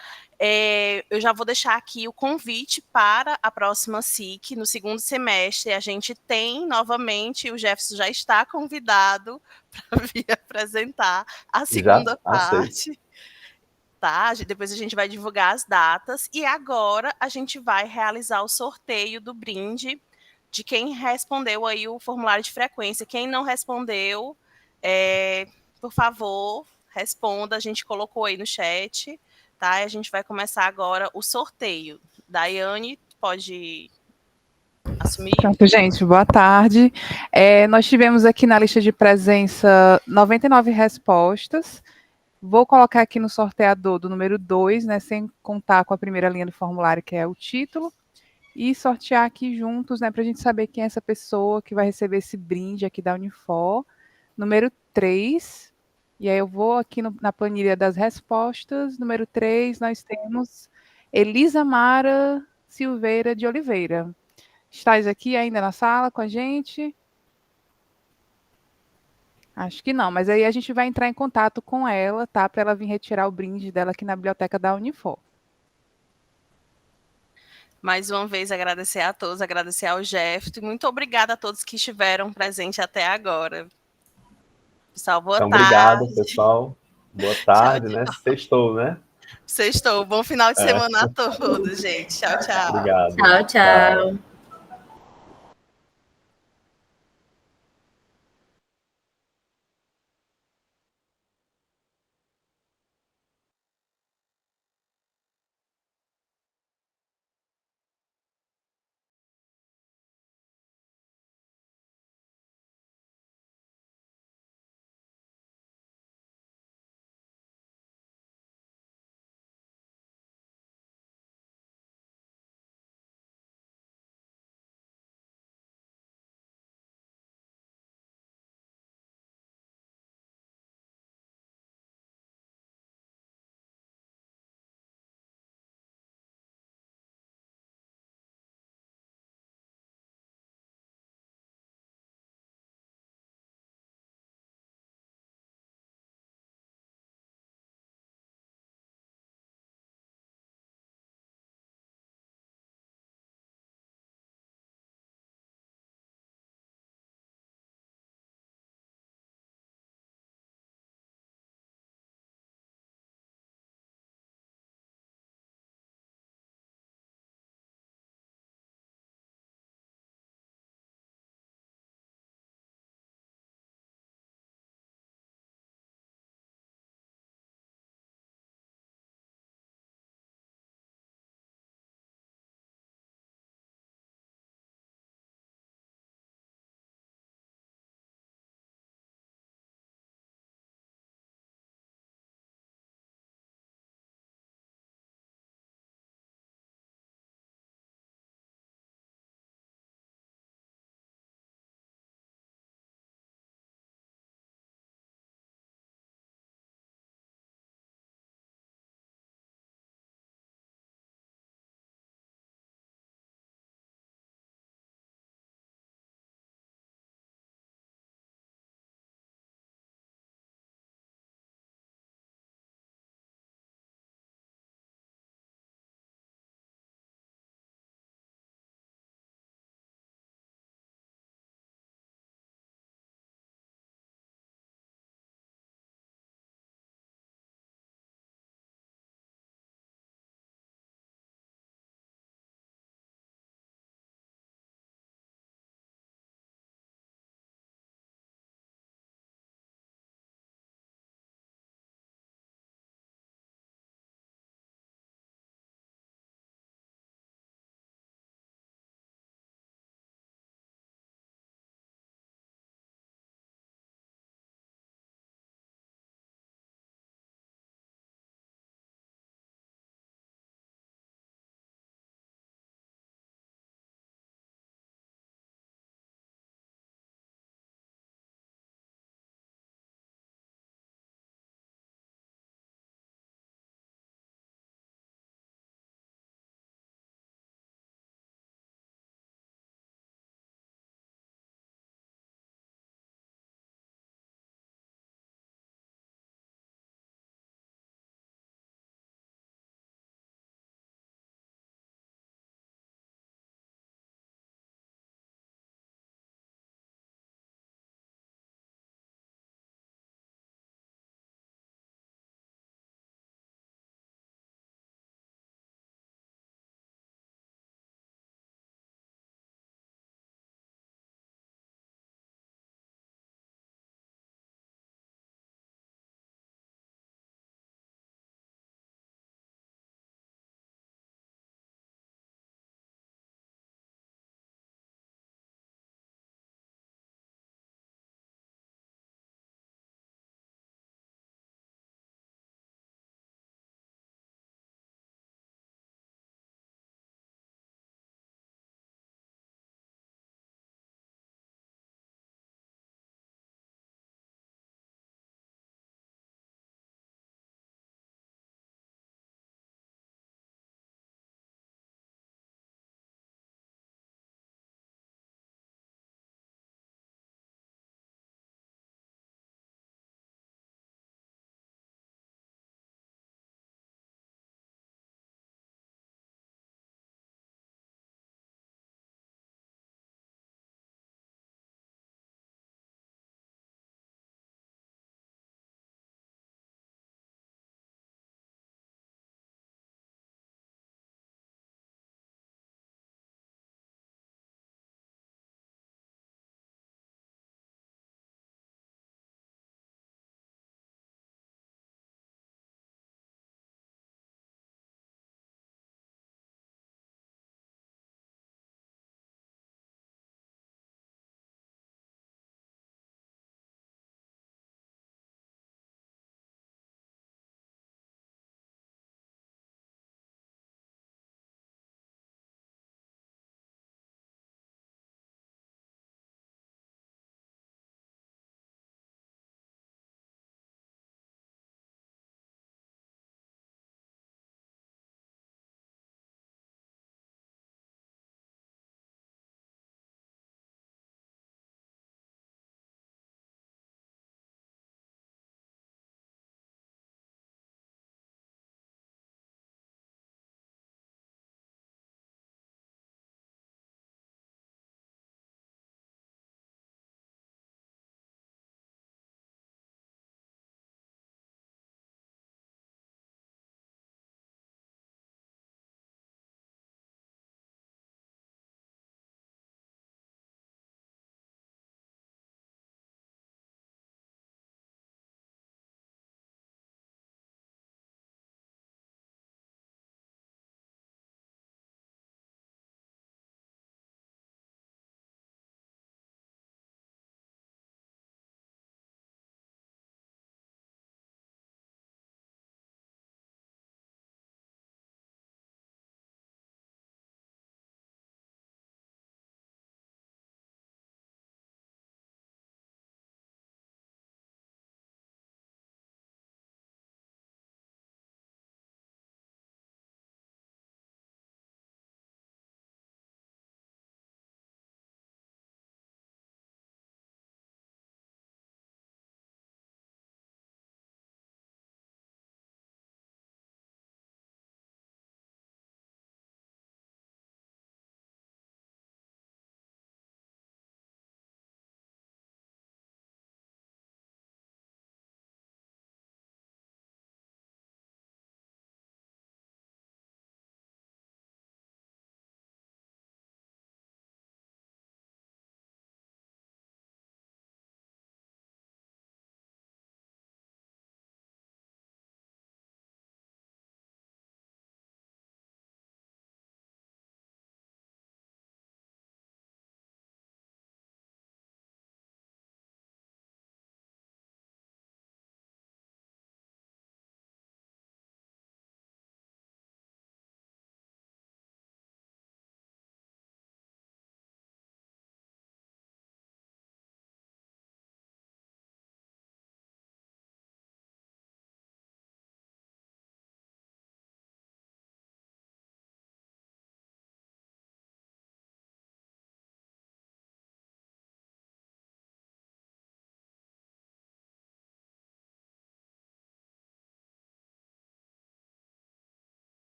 Eu já vou deixar aqui o convite para a próxima SIC, no 2º semestre. A gente tem novamente, o Jefferson já está convidado para vir apresentar a segunda parte. Tá? Depois a gente vai divulgar as datas. E agora a gente vai realizar o sorteio do brinde de quem respondeu aí o formulário de frequência. Quem não respondeu, por favor, responda. A gente colocou aí no chat, tá? E a gente vai começar agora o sorteio. Daiane, pode assumir?
Pronto, gente, boa tarde. Nós tivemos aqui na lista de presença 99 respostas. Vou colocar aqui no sorteador do número 2, né, sem contar com a primeira linha do formulário, que é o título, e sortear aqui juntos, né, para a gente saber quem é essa pessoa que vai receber esse brinde aqui da Unifor. Número 3, e aí eu vou aqui na planilha das respostas. Número 3, nós temos Elisa Mara Silveira de Oliveira. Estás aqui ainda na sala com a gente? Acho que não, mas aí a gente vai entrar em contato com ela, tá? Para ela vir retirar o brinde dela aqui na biblioteca da Unifor.
Mais uma vez, agradecer a todos, agradecer ao Jefferson, e muito obrigada a todos que estiveram presentes até agora. Pessoal, boa tarde.
Obrigado, pessoal. Boa tarde, tchau, né? Sextou, né?
Sextou. Bom final de semana a todos, gente. Tchau, tchau.
Obrigado.
Tchau, tchau.